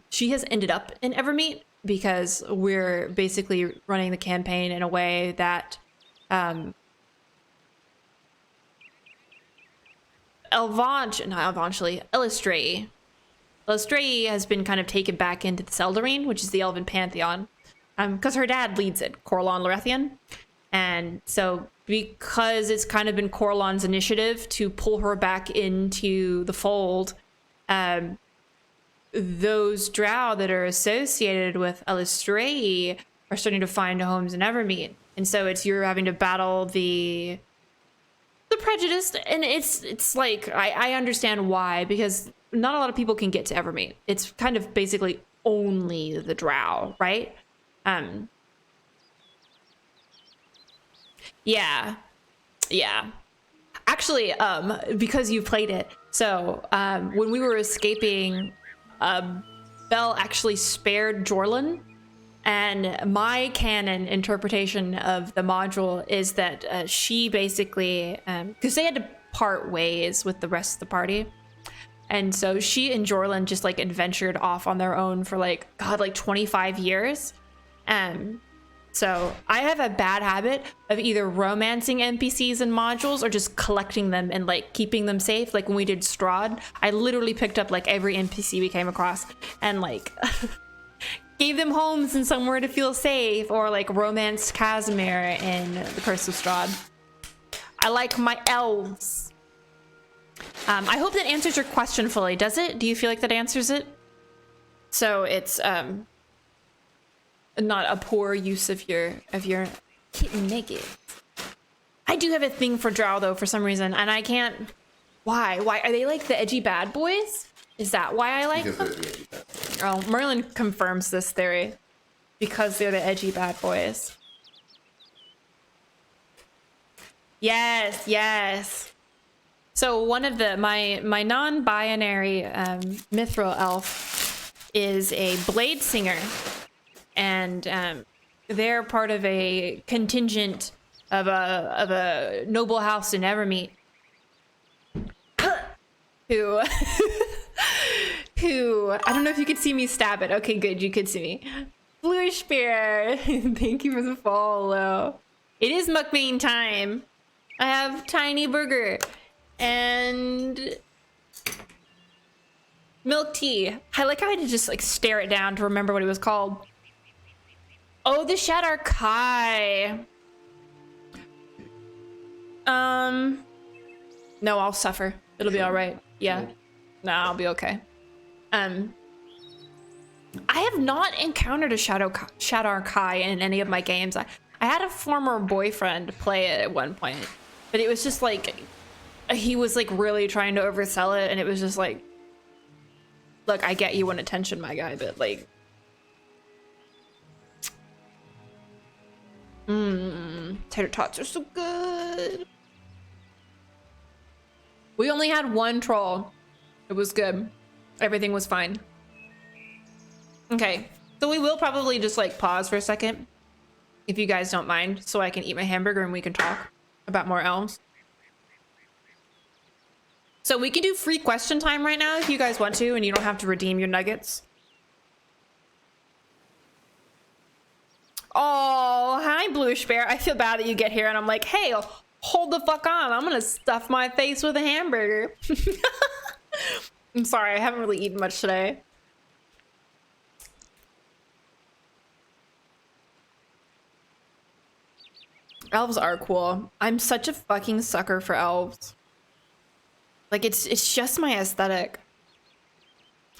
A: She has ended up in Evermeet because we're basically running the campaign in a way that Ilistrae has been kind of taken back into the Seldarine, which is the Elven Pantheon, because her dad leads it, Corlon Lorethian. And so because it's kind of been Corlon's initiative to pull her back into the fold, those drow that are associated with Ilistrae are starting to find homes in Evermeet. And so you're having to battle the prejudice, and it's like I understand why, because not a lot of people can get to Evermeet. It's kind of basically only the drow, right? Yeah. Actually, because you played it, so when we were escaping, Belle actually spared Jorlin. And my canon interpretation of the module is that she basically, because they had to part ways with the rest of the party. And so she and Jorlin just like adventured off on their own for like 25 years. So I have a bad habit of either romancing NPCs in modules or just collecting them and like keeping them safe. Like when we did Strahd, I literally picked up like every NPC we came across and like gave them homes and somewhere to feel safe, or like romanced Casimir in The Curse of Strahd. I like my elves. I hope that answers your question fully. Does it? Do you feel like that answers it? So it's not a poor use of your kitten naked. I do have a thing for drow though for some reason, and I can't. Why are they like the edgy bad boys? Is that why I like them? Oh, Merlin confirms this theory. Because they're the edgy bad boys. Yes. So one of my non-binary mithril elf is a blade singer. And they're part of a contingent of a noble house in Evermeet. Who I don't know if you could see me stab it. Okay, good, you could see me. Blue Spear, thank you for the follow. It is mukbang time. I have tiny burger and milk tea. I like how I had to just like stare it down to remember what it was called. Oh, the 𝒸𝒾𝒶. No, I'll suffer. It'll be all right. Yeah. No, I'll be okay. I have not encountered a 𝒸𝒾𝒶 in any of my games. I had a former boyfriend play it at one point, but it was just like he was like really trying to oversell it, and it was just like Look, I get you want attention, my guy, but like, tater tots are so good. We only had one troll. It was good. Everything was fine. Okay, so we will probably just like pause for a second, if you guys don't mind, so I can eat my hamburger and we can talk about more elves. So we can do free question time right now if you guys want to, and you don't have to redeem your nuggets. Oh, hi, Bluish Bear. I feel bad that you get here and I'm like, hey, hold the fuck on. I'm gonna stuff my face with a hamburger. I'm sorry, I haven't really eaten much today. Elves are cool. I'm such a fucking sucker for elves. Like, it's just my aesthetic.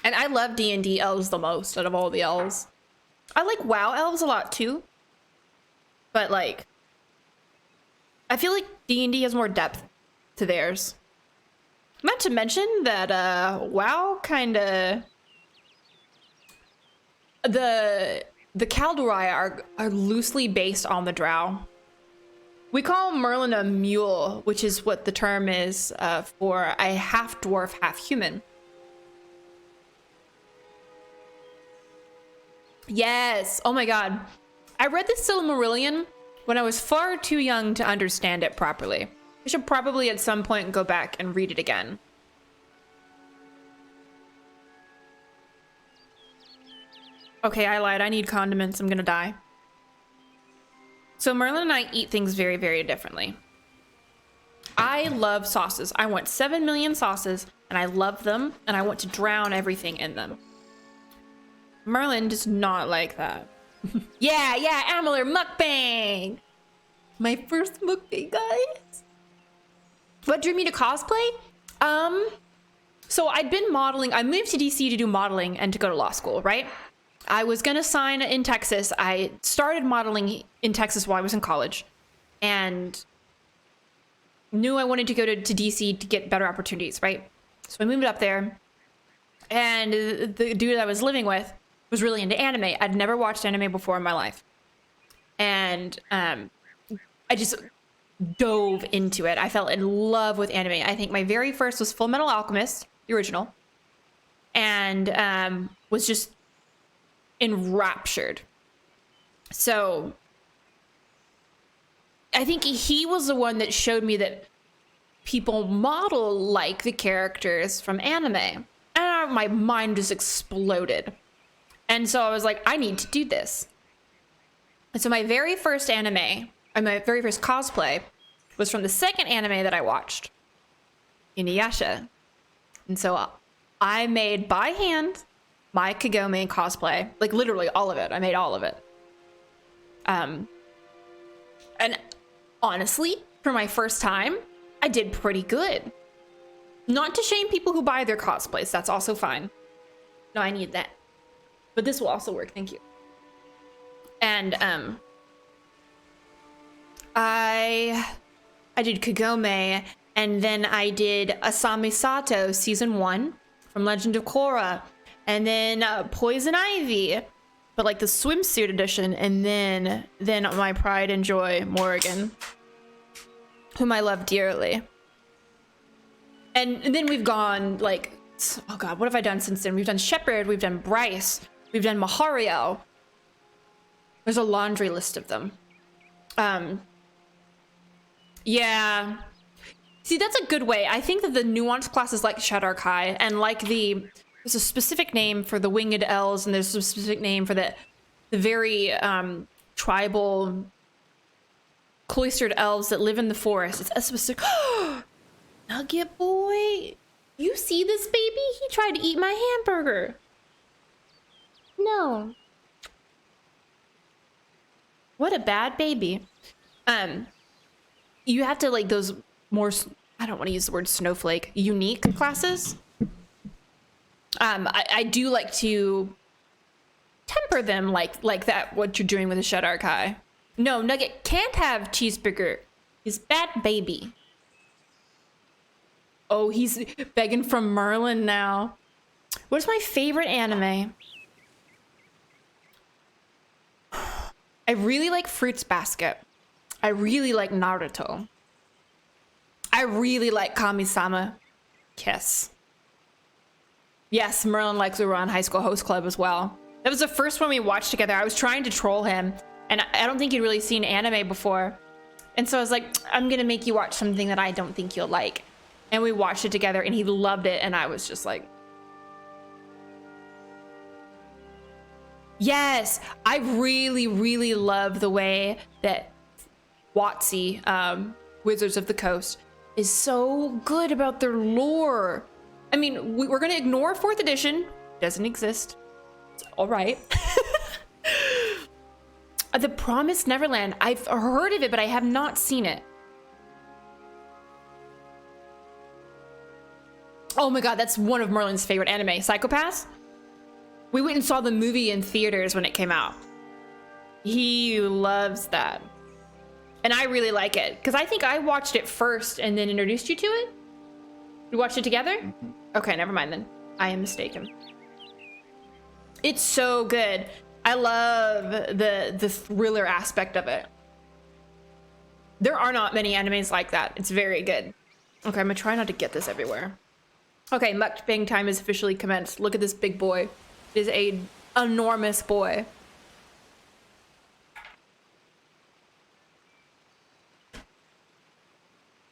A: And I love D&D elves the most out of all the elves. I like WoW elves a lot too. But like, I feel like D&D has more depth to theirs. Not to mention that WoW kinda... The Kaldorei are loosely based on the Drow. We call Merlin a mule, which is what the term is for a half-dwarf, half-human. Yes! Oh my god. I read the Silmarillion when I was far too young to understand it properly. I should probably at some point go back and read it again. Okay, I lied. I need condiments. I'm gonna die. So Merlin and I eat things very, very differently. I love sauces. I want 7 million sauces, and I love them, and I want to drown everything in them. Merlin does not like that. yeah, Amalur mukbang! My first mukbang, guys. What drew me to cosplay? So I'd been modeling. I moved to DC to do modeling and to go to law school, right? I was gonna sign in Texas. I started modeling in Texas while I was in college and knew I wanted to go to DC to get better opportunities, right? So I moved up there, and the dude I was living with was really into anime. I'd never watched anime before in my life. And I just dove into it. I fell in love with anime. I think my very first was Full Metal Alchemist, the original, and was just enraptured. So I think he was the one that showed me that people model like the characters from anime, and my mind just exploded. And so I was like, I need to do this. And so my very first anime, my very first cosplay, was from the second anime that I watched, Inuyasha. And so I made by hand my Kagome cosplay, like literally all of it. I made all of it. And honestly, for my first time, I did pretty good. Not to shame people who buy their cosplays. That's also fine. No, I need that. But this will also work. Thank you. And I did Kagome, and then I did Asami Sato season 1 from Legend of Korra, and then Poison Ivy, but like the swimsuit edition, and then my pride and joy, Morrigan, whom I love dearly. And then we've gone like, oh god, what have I done since then? We've done Shepard, we've done Bryce, we've done Mahario. There's a laundry list of them. Yeah. See, that's a good way. I think that the nuanced classes like 𝒸𝒾𝒶 and like there's a specific name for the winged elves, and there's a specific name for the very tribal cloistered elves that live in the forest. It's a specific... Nugget boy! You see this baby? He tried to eat my hamburger. No. What a bad baby. You have to like those more, I don't want to use the word snowflake, unique classes. I do like to temper them like that, what you're doing with the 𝒸𝒾𝒶. No, Nugget can't have cheeseburger. He's bad baby. Oh, he's begging from Merlin now. What's my favorite anime? I really like Fruits Basket. I really like Naruto. I really like Kami-sama Kiss. Yes, Merlin likes Uran High School Host Club as well. That was the first one we watched together. I was trying to troll him, and I don't think he'd really seen anime before. And so I was like, I'm gonna make you watch something that I don't think you'll like. And we watched it together, and he loved it, and I was just like... Yes, I really, really love the way that WotC, Wizards of the Coast, is so good about their lore. I mean, we're gonna ignore 4th edition. Doesn't exist. It's all right. The Promised Neverland. I've heard of it, but I have not seen it. Oh my god, that's one of Merlin's favorite anime. Psychopaths? We went and saw the movie in theaters when it came out. He loves that. And I really like it, because I think I watched it first and then introduced you to it. We watched it together? Okay, never mind then. I am mistaken. It's so good. I love the thriller aspect of it. There are not many animes like that. It's very good. Okay, I'm gonna try not to get this everywhere. Okay, mukbang time is officially commenced. Look at this big boy. It is a enormous boy.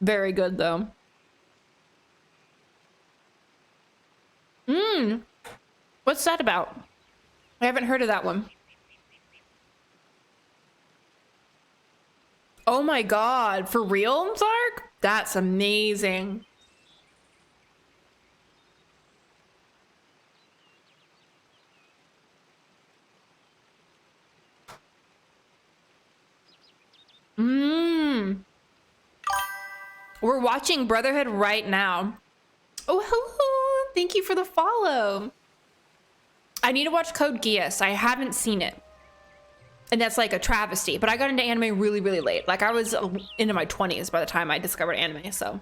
A: Very good though. What's that about? I haven't heard of that one. Oh my god, for real, Zark? That's amazing. We're watching Brotherhood right now. Oh, hello. Thank you for the follow. I need to watch Code Geass. I haven't seen it. And that's like a travesty, but I got into anime really, really late. Like I was into my 20s by the time I discovered anime, so.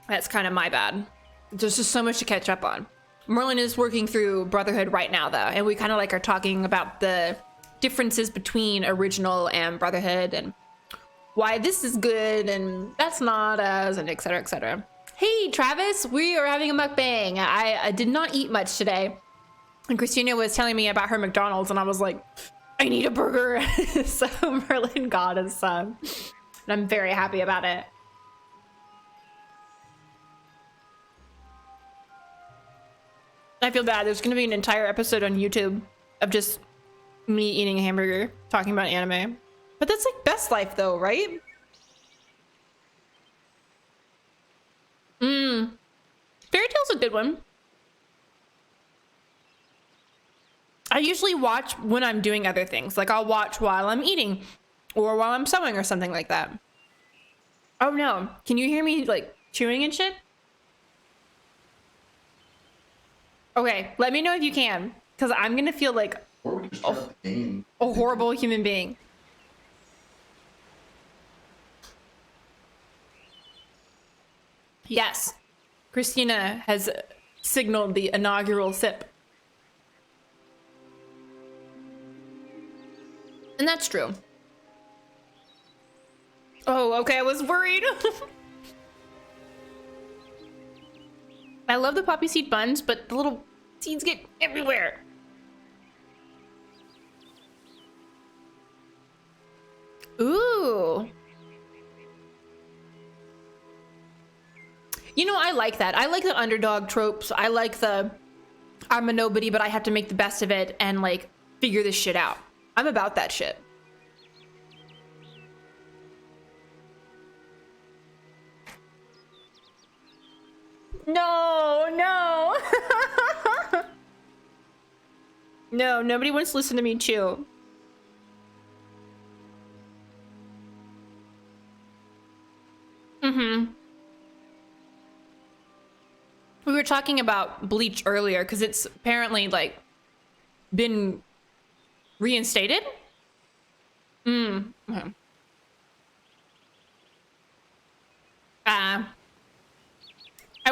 A: That's kind of my bad. There's just so much to catch up on. Merlin is working through Brotherhood right now though, and we kind of like are talking about the differences between original and Brotherhood and why this is good and that's not as, and etc, etc. Hey Travis, we are having a mukbang. I did not eat much today. And Christina was telling me about her McDonald's and I was like, I need a burger. So Merlin got us some. And I'm very happy about it. I feel bad. There's gonna be an entire episode on YouTube of just me eating a hamburger, talking about anime. But that's like best life though, right? Fairy Tail's a good one. I usually watch when I'm doing other things. Like I'll watch while I'm eating or while I'm sewing or something like that. Oh no, can you hear me like chewing and shit? Okay, let me know if you can, because I'm gonna feel like a horrible human being. Yes, Christina has signaled the inaugural sip. And that's true. Oh, okay, I was worried. I love the poppy seed buns, but the little seeds get everywhere. Ooh. You know, I like that. I like the underdog tropes. I like the I'm a nobody, but I have to make the best of it and like figure this shit out. I'm about that shit. No, no. No, nobody wants to listen to me chew. We were talking about Bleach earlier because it's apparently like been reinstated. Okay. I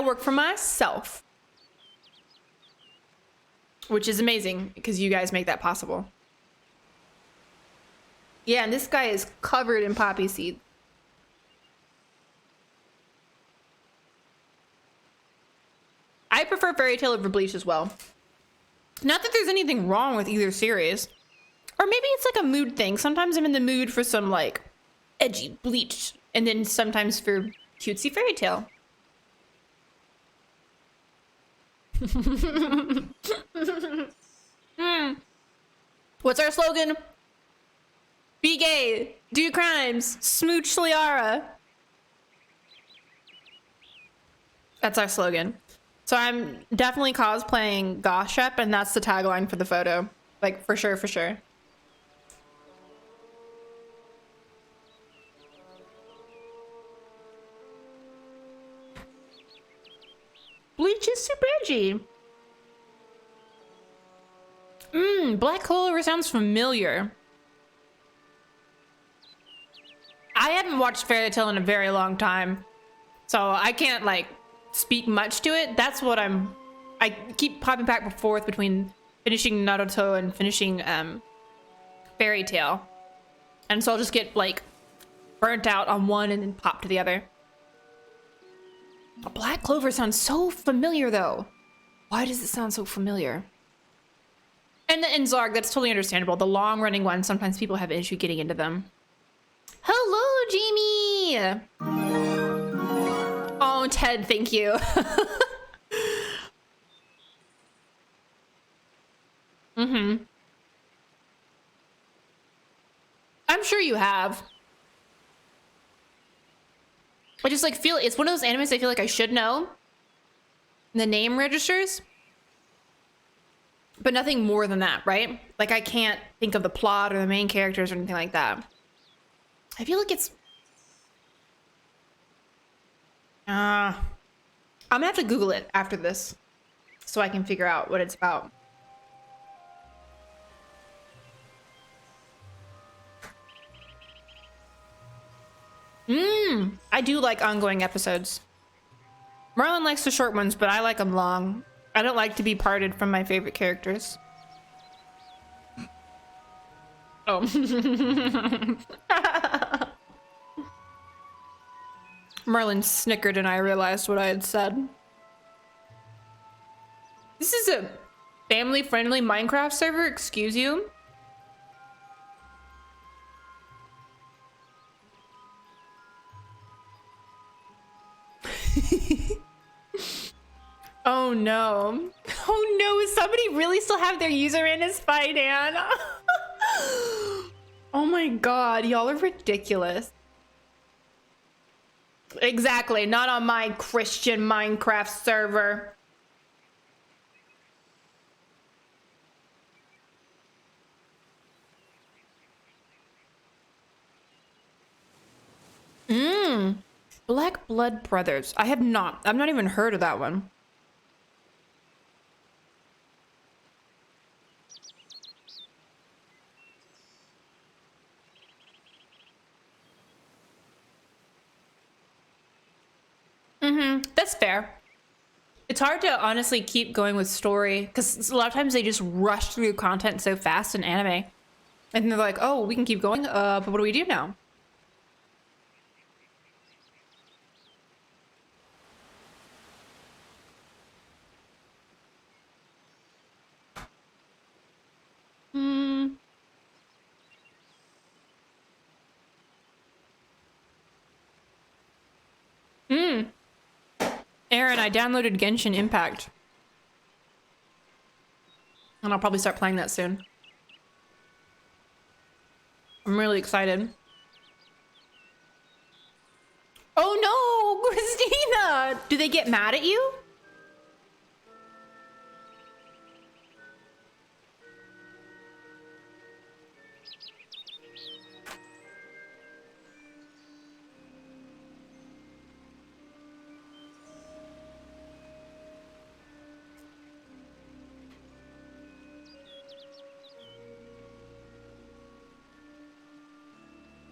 A: work for myself. which is amazing because you guys make that possible. Yeah, and this guy is covered in poppy seeds. I prefer Fairy Tail over Bleach as well. Not that there's anything wrong with either series. Or maybe it's like a mood thing. Sometimes I'm in the mood for some like edgy Bleach, and then sometimes for cutesy Fairy Tail. What's our slogan? Be gay, do crimes, smooch Liara. That's our slogan. So I'm definitely cosplaying Gossip, and that's the tagline for the photo. Like, for sure, for sure. Bleach is super edgy. Black Clover sounds familiar. I haven't watched Fairy Tail in a very long time, so I can't like speak much to it. That's what I keep popping back and forth between finishing Naruto and finishing Fairy Tail, and so I'll just get like burnt out on one and then pop to the other. Black Clover sounds so familiar though. Why does it sound so familiar? And Zarg, that's totally understandable. The long running ones, sometimes people have an issue getting into them. Hello, Jamie! Oh, Ted, thank you. I'm sure you have. I just like feel it's one of those animes I feel like I should know. The name registers. But nothing more than that, right? Like I can't think of the plot or the main characters or anything like that. I feel like it's... I'm gonna have to Google it after this so I can figure out what it's about. I do like ongoing episodes. Merlin likes the short ones, but I like them long. I don't like to be parted from my favorite characters. Oh. Merlin snickered and I realized what I had said. This is a family-friendly Minecraft server, excuse you? Oh no. Oh no, is somebody really still have their username as Fidan? Oh my god, y'all are ridiculous. Exactly, not on my Christian Minecraft server. Black Blood Brothers. I've not even heard of that one. That's fair. It's hard to honestly keep going with story because a lot of times they just rush through content so fast in anime. And they're like, oh, we can keep going, but what do we do now? Aaron, I downloaded Genshin Impact. And I'll probably start playing that soon. I'm really excited. Oh no, Christina! Do they get mad at you?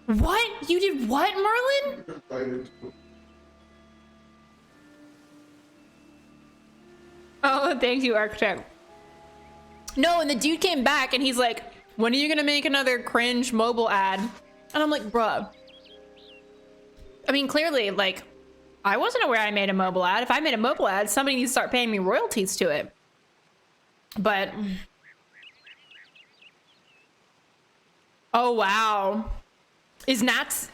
A: What? You did what, Merlin? Oh, thank you, Architect. No, and the dude came back and he's like, when are you gonna make another cringe mobile ad? And I'm like, bruh. I mean, clearly, like, I wasn't aware I made a mobile ad. If I made a mobile ad, somebody needs to start paying me royalties to it. But... oh, wow. Is Nats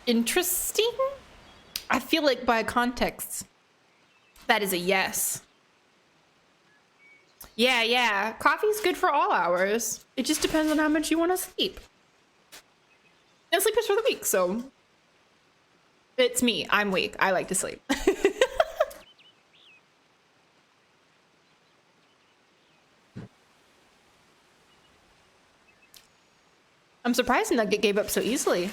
A: interesting? I feel like by context, that is a yes. Yeah. Coffee's good for all hours. It just depends on how much you want to sleep. And sleep is for the weak, so it's me. I'm weak. I like to sleep. I'm surprised Nugget gave up so easily.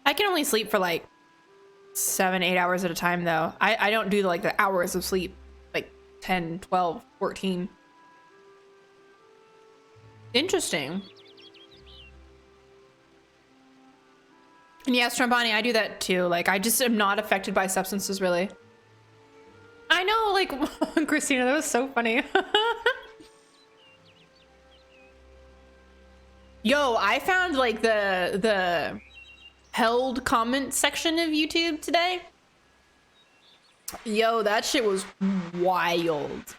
A: I can only sleep for like 7-8 hours at a time though. I don't do like the hours of sleep, like 10, 12, 14. Interesting. And yes, Trombani, I do that too. Like I just am not affected by substances really. I know, like, Christina, that was so funny. Yo, I found like the held comment section of YouTube today. Yo, that shit was wild.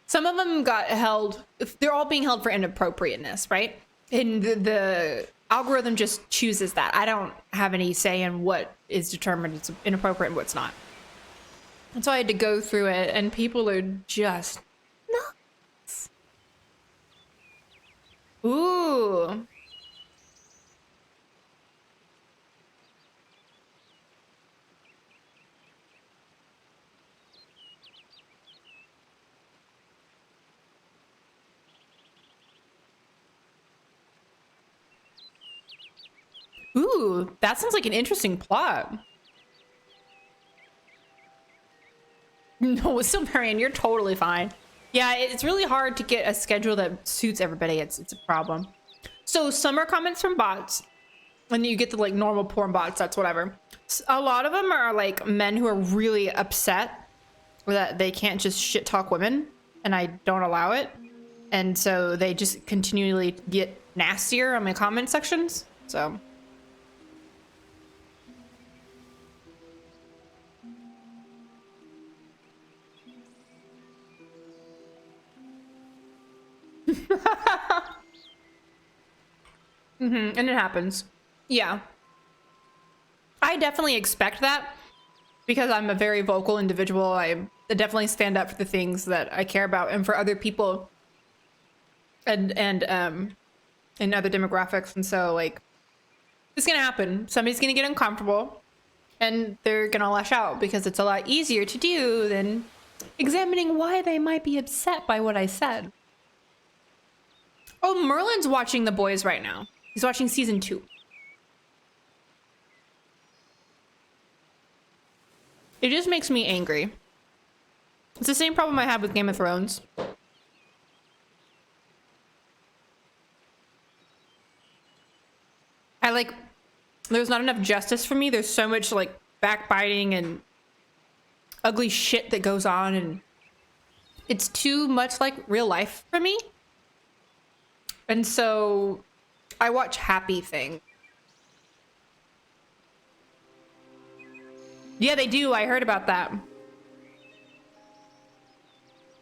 A: Some of them got held, they're all being held for inappropriateness, right? And the algorithm just chooses that. I don't have any say in what is determined it's inappropriate and what's not. And so I had to go through it, and people are just nuts. Ooh. Ooh, that sounds like an interesting plot. No, still Marianne, you're totally fine. Yeah, it's really hard to get a schedule that suits everybody. It's a problem. So some are comments from bots. And you get the like normal porn bots, that's whatever. A lot of them are like men who are really upset that they can't just shit talk women, and I don't allow it. And so they just continually get nastier on my comment sections. So and it happens. Yeah. I definitely expect that because I'm a very vocal individual. I definitely stand up for the things that I care about and for other people and in other demographics. And so like, it's gonna happen. Somebody's gonna get uncomfortable and they're gonna lash out because it's a lot easier to do than examining why they might be upset by what I said. Oh, Merlin's watching The Boys right now. He's watching season 2. It just makes me angry. It's the same problem I have with Game of Thrones. There's not enough justice for me. There's so much like backbiting and ugly shit that goes on, and it's too much like real life for me. And so I watch happy things. Yeah, they do. I heard about that.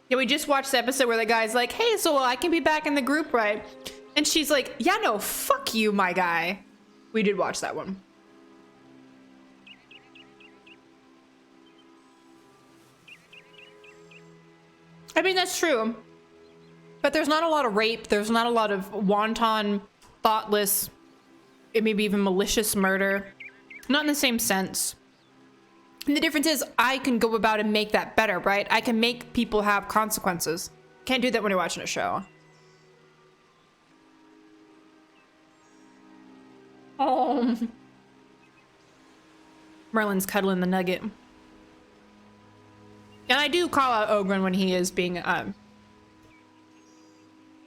A: Yeah, we just watched the episode where the guy's like, hey, so I can be back in the group, right? And she's like, yeah, no, fuck you, my guy. We did watch that one. I mean, that's true. But there's not a lot of rape. There's not a lot of wanton, thoughtless, maybe even malicious murder. Not in the same sense. And the difference is I can go about and make that better, right? I can make people have consequences. Can't do that when you're watching a show. Oh. Merlin's cuddling the nugget. And I do call out Ogren when he is being,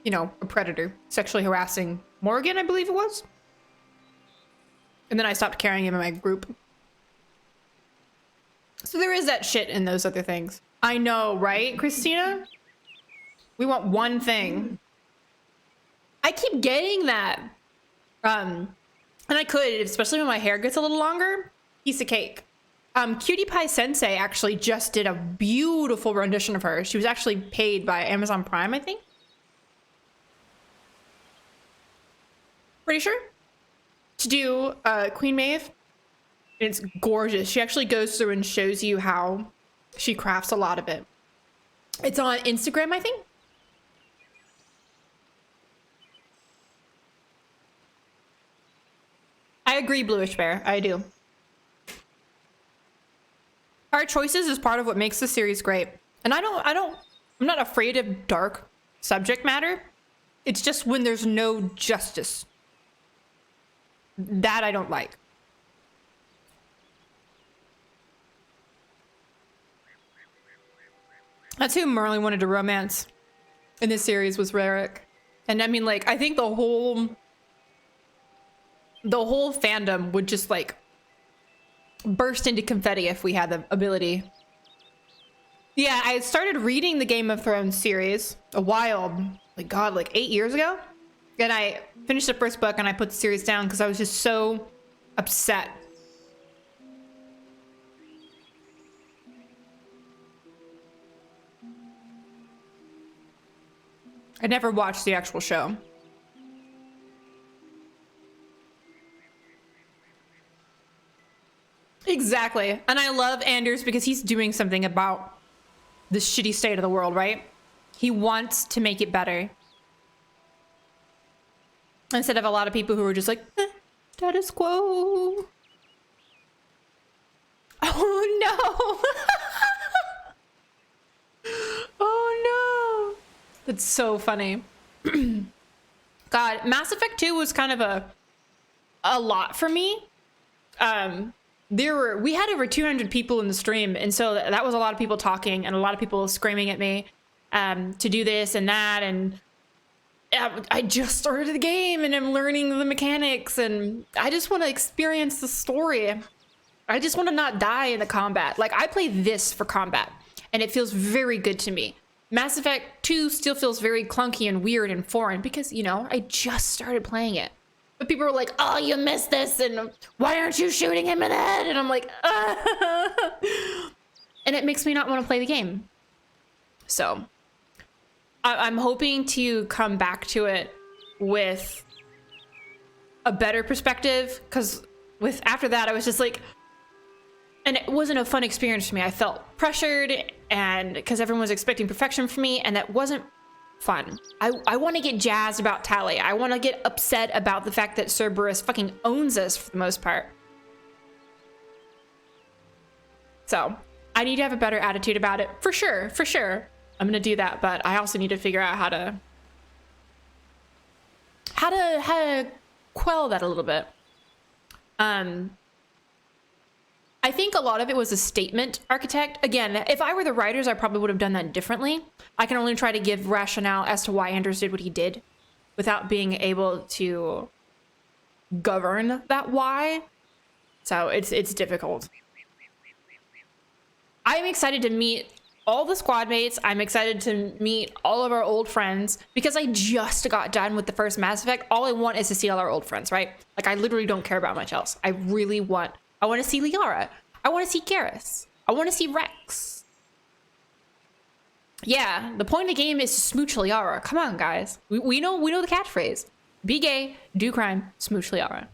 A: you know, a predator. Sexually harassing Morgan, I believe it was. And then I stopped carrying him in my group. So there is that shit in those other things. I know, right, Christina? We want one thing. I keep getting that. And I could, especially when my hair gets a little longer. Piece of cake. 𝒸𝒹𝒾𝒶 Sensei actually just did a beautiful rendition of her. She was actually paid by Amazon Prime, I think. Pretty sure. To do Queen Maeve. It's gorgeous. She actually goes through and shows you how she crafts a lot of it. It's on Instagram, I think. I agree, Bluish Bear. I do. Hard choices is part of what makes the series great. And I'm not afraid of dark subject matter. It's just when there's no justice. That I don't like. That's who Merlin wanted to romance in this series, was Rarick. And I mean, like, I think the whole fandom would just like burst into confetti if we had the ability. Yeah, I started reading the Game of Thrones series a while, like God, like 8 years ago. And I finished the first book and I put the series down because I was just so upset. I never watched the actual show. Exactly. And I love Anders because he's doing something about the shitty state of the world, right? He wants to make it better. Instead of a lot of people who are just like, status quo. Oh no. Oh no. That's so funny. God, Mass Effect 2 was kind of a lot for me. We had over 200 people in the stream, and so that was a lot of people talking and a lot of people screaming at me to do this and that, and I just started the game and I'm learning the mechanics and I just want to experience the story. I just want to not die in the combat. Like, I play this for combat and it feels very good to me. Mass Effect 2 still feels very clunky and weird and foreign because, you know, I just started playing it. But people were like, oh, you missed this, and why aren't you shooting him in the head? And I'm like, and it makes me not want to play the game. So I'm hoping to come back to it with a better perspective, because after that, I was just like, and it wasn't a fun experience for me. I felt pressured, and because everyone was expecting perfection from me, and that wasn't fun. I want to get jazzed about Tali. I want to get upset about the fact that Cerberus fucking owns us for the most part. So I need to have a better attitude about it, for sure, for sure. I'm gonna do that, but I also need to figure out how to quell that a little bit. I think a lot of it was a statement architect. Again, if I were the writers, I probably would have done that differently. I can only try to give rationale as to why Anders did what he did without being able to govern that why. So it's difficult. I'm excited to meet all the squad mates. I'm excited to meet all of our old friends because I just got done with the first Mass Effect. All I want is to see all our old friends, right? Like, I literally don't care about much else. I want to see Liara. I want to see Garrus. I want to see Rex. Yeah, the point of the game is to smooch Liara. Come on, guys. We know the catchphrase. Be gay, do crime, smooch Liara.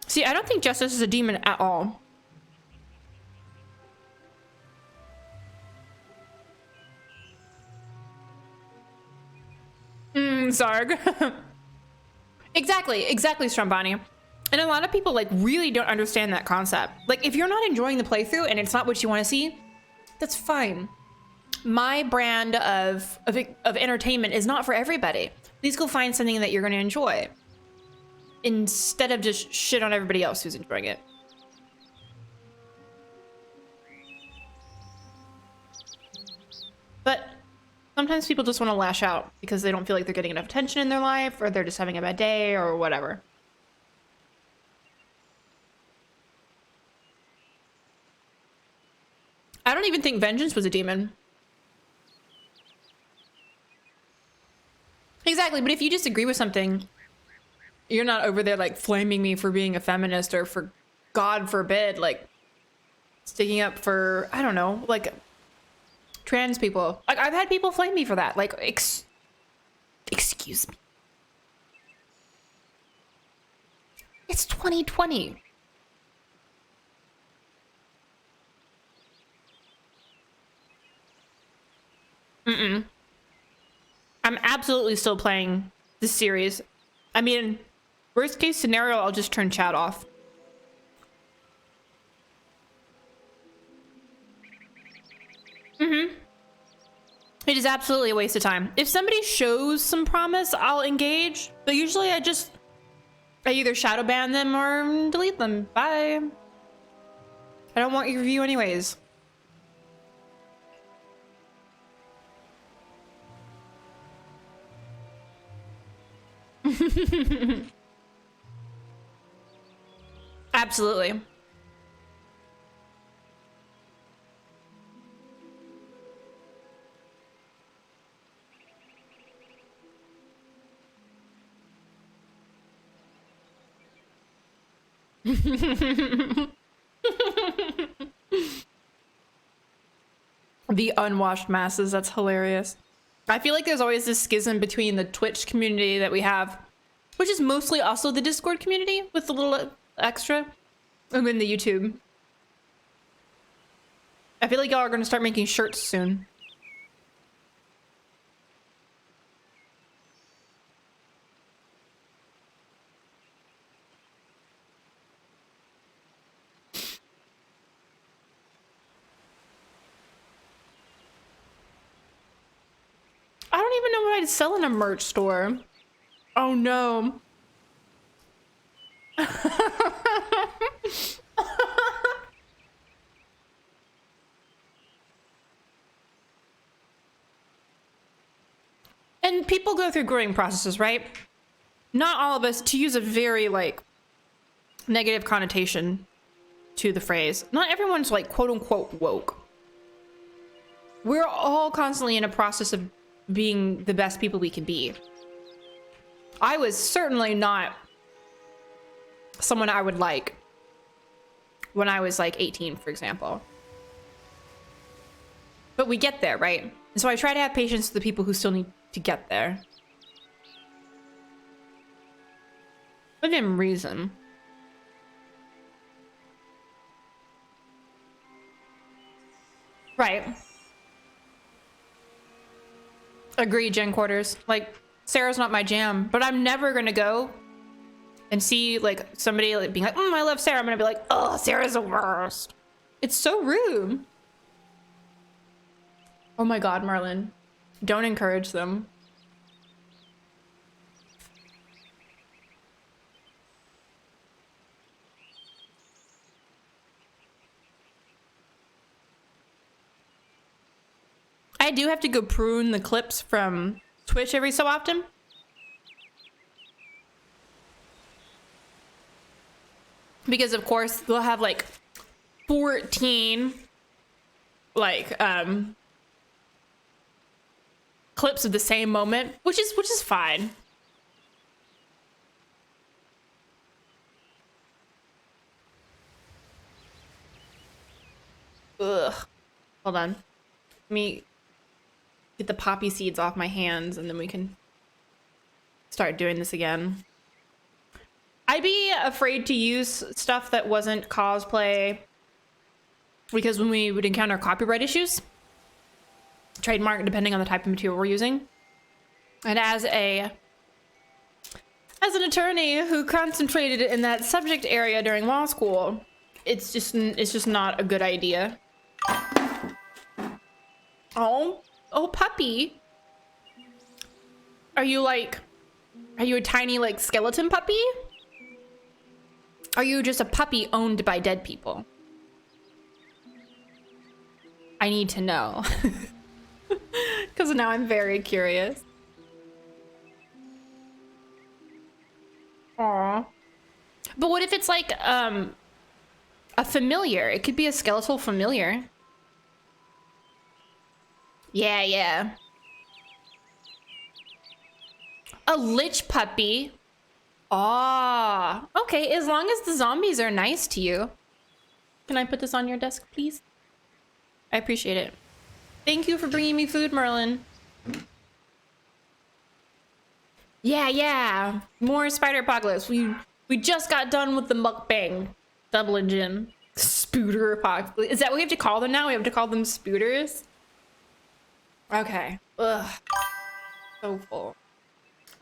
A: See, I don't think Justice is a demon at all. Zarg. Exactly, Strambani. And a lot of people like really don't understand that concept. Like, if you're not enjoying the playthrough and it's not what you want to see, that's fine. My brand of entertainment is not for everybody. Please go find something that you're going to enjoy instead of just shit on everybody else who's enjoying it. But sometimes people just want to lash out because they don't feel like they're getting enough attention in their life, or they're just having a bad day or whatever. I don't even think vengeance was a demon. Exactly, but if you disagree with something, you're not over there like flaming me for being a feminist or for, God forbid, like sticking up for, I don't know, like trans people. Like I've had people flame me for that. Like, excuse me. It's 2020. I'm absolutely still playing this series. I mean, worst case scenario, I'll just turn chat off. It is absolutely a waste of time. If somebody shows some promise, I'll engage. But usually I either shadow ban them or delete them. Bye. I don't want your view anyways. Absolutely. The unwashed masses, that's hilarious. I feel like there's always this schism between the Twitch community that we have, which is mostly also the Discord community with a little extra, and then the YouTube. I feel like y'all are going to start making shirts soon. I don't even know what I'd sell in a merch store. Oh no. And people go through growing processes, right? Not all of us, to use a very like negative connotation to the phrase, not everyone's like quote unquote woke. We're all constantly in a process of being the best people we can be. I was certainly not someone I would like when I was like 18, for example. But we get there, right? And so I try to have patience with the people who still need to get there. Within reason. Right. Agreed, Gen Quarters. Like, Sarah's not my jam, but I'm never gonna go and see like somebody like being like, I love Sarah. I'm gonna be like, oh, Sarah's the worst. It's so rude. Oh my God, Marlon. Don't encourage them. I do have to go prune the clips from Twitch every so often. Because of course they'll have like 14 like clips of the same moment, which is fine. Ugh. Hold on. Let me get the poppy seeds off my hands and then we can start doing this again. I'd be afraid to use stuff that wasn't cosplay because when we would encounter copyright issues, trademark, depending on the type of material we're using. And as an attorney who concentrated in that subject area during law school, it's just not a good idea. Oh, puppy. Are you a tiny like skeleton puppy? Are you just a puppy owned by dead people? I need to know. Because now I'm very curious. Aww. But what if it's like a familiar? It could be a skeletal familiar. Yeah, yeah. A lich puppy. Ah, okay. As long as the zombies are nice to you. Can I put this on your desk, please? I appreciate it. Thank you for bringing me food, Merlin. Yeah, yeah. More spider apocalypse. We just got done with the mukbang. Double engine. Spooter apocalypse. Is that what we have to call them now? We have to call them spooters? Okay. Ugh. So full.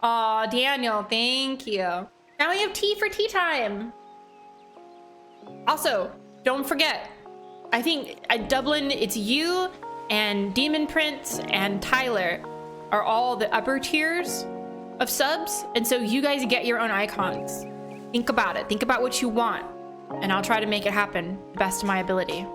A: Aw, Daniel, thank you. Now we have tea for tea time. Also, don't forget, I think at Dublin, it's you and Demon Prince and Tyler are all the upper tiers of subs. And so you guys get your own icons. Think about it. Think about what you want. And I'll try to make it happen the best of my ability.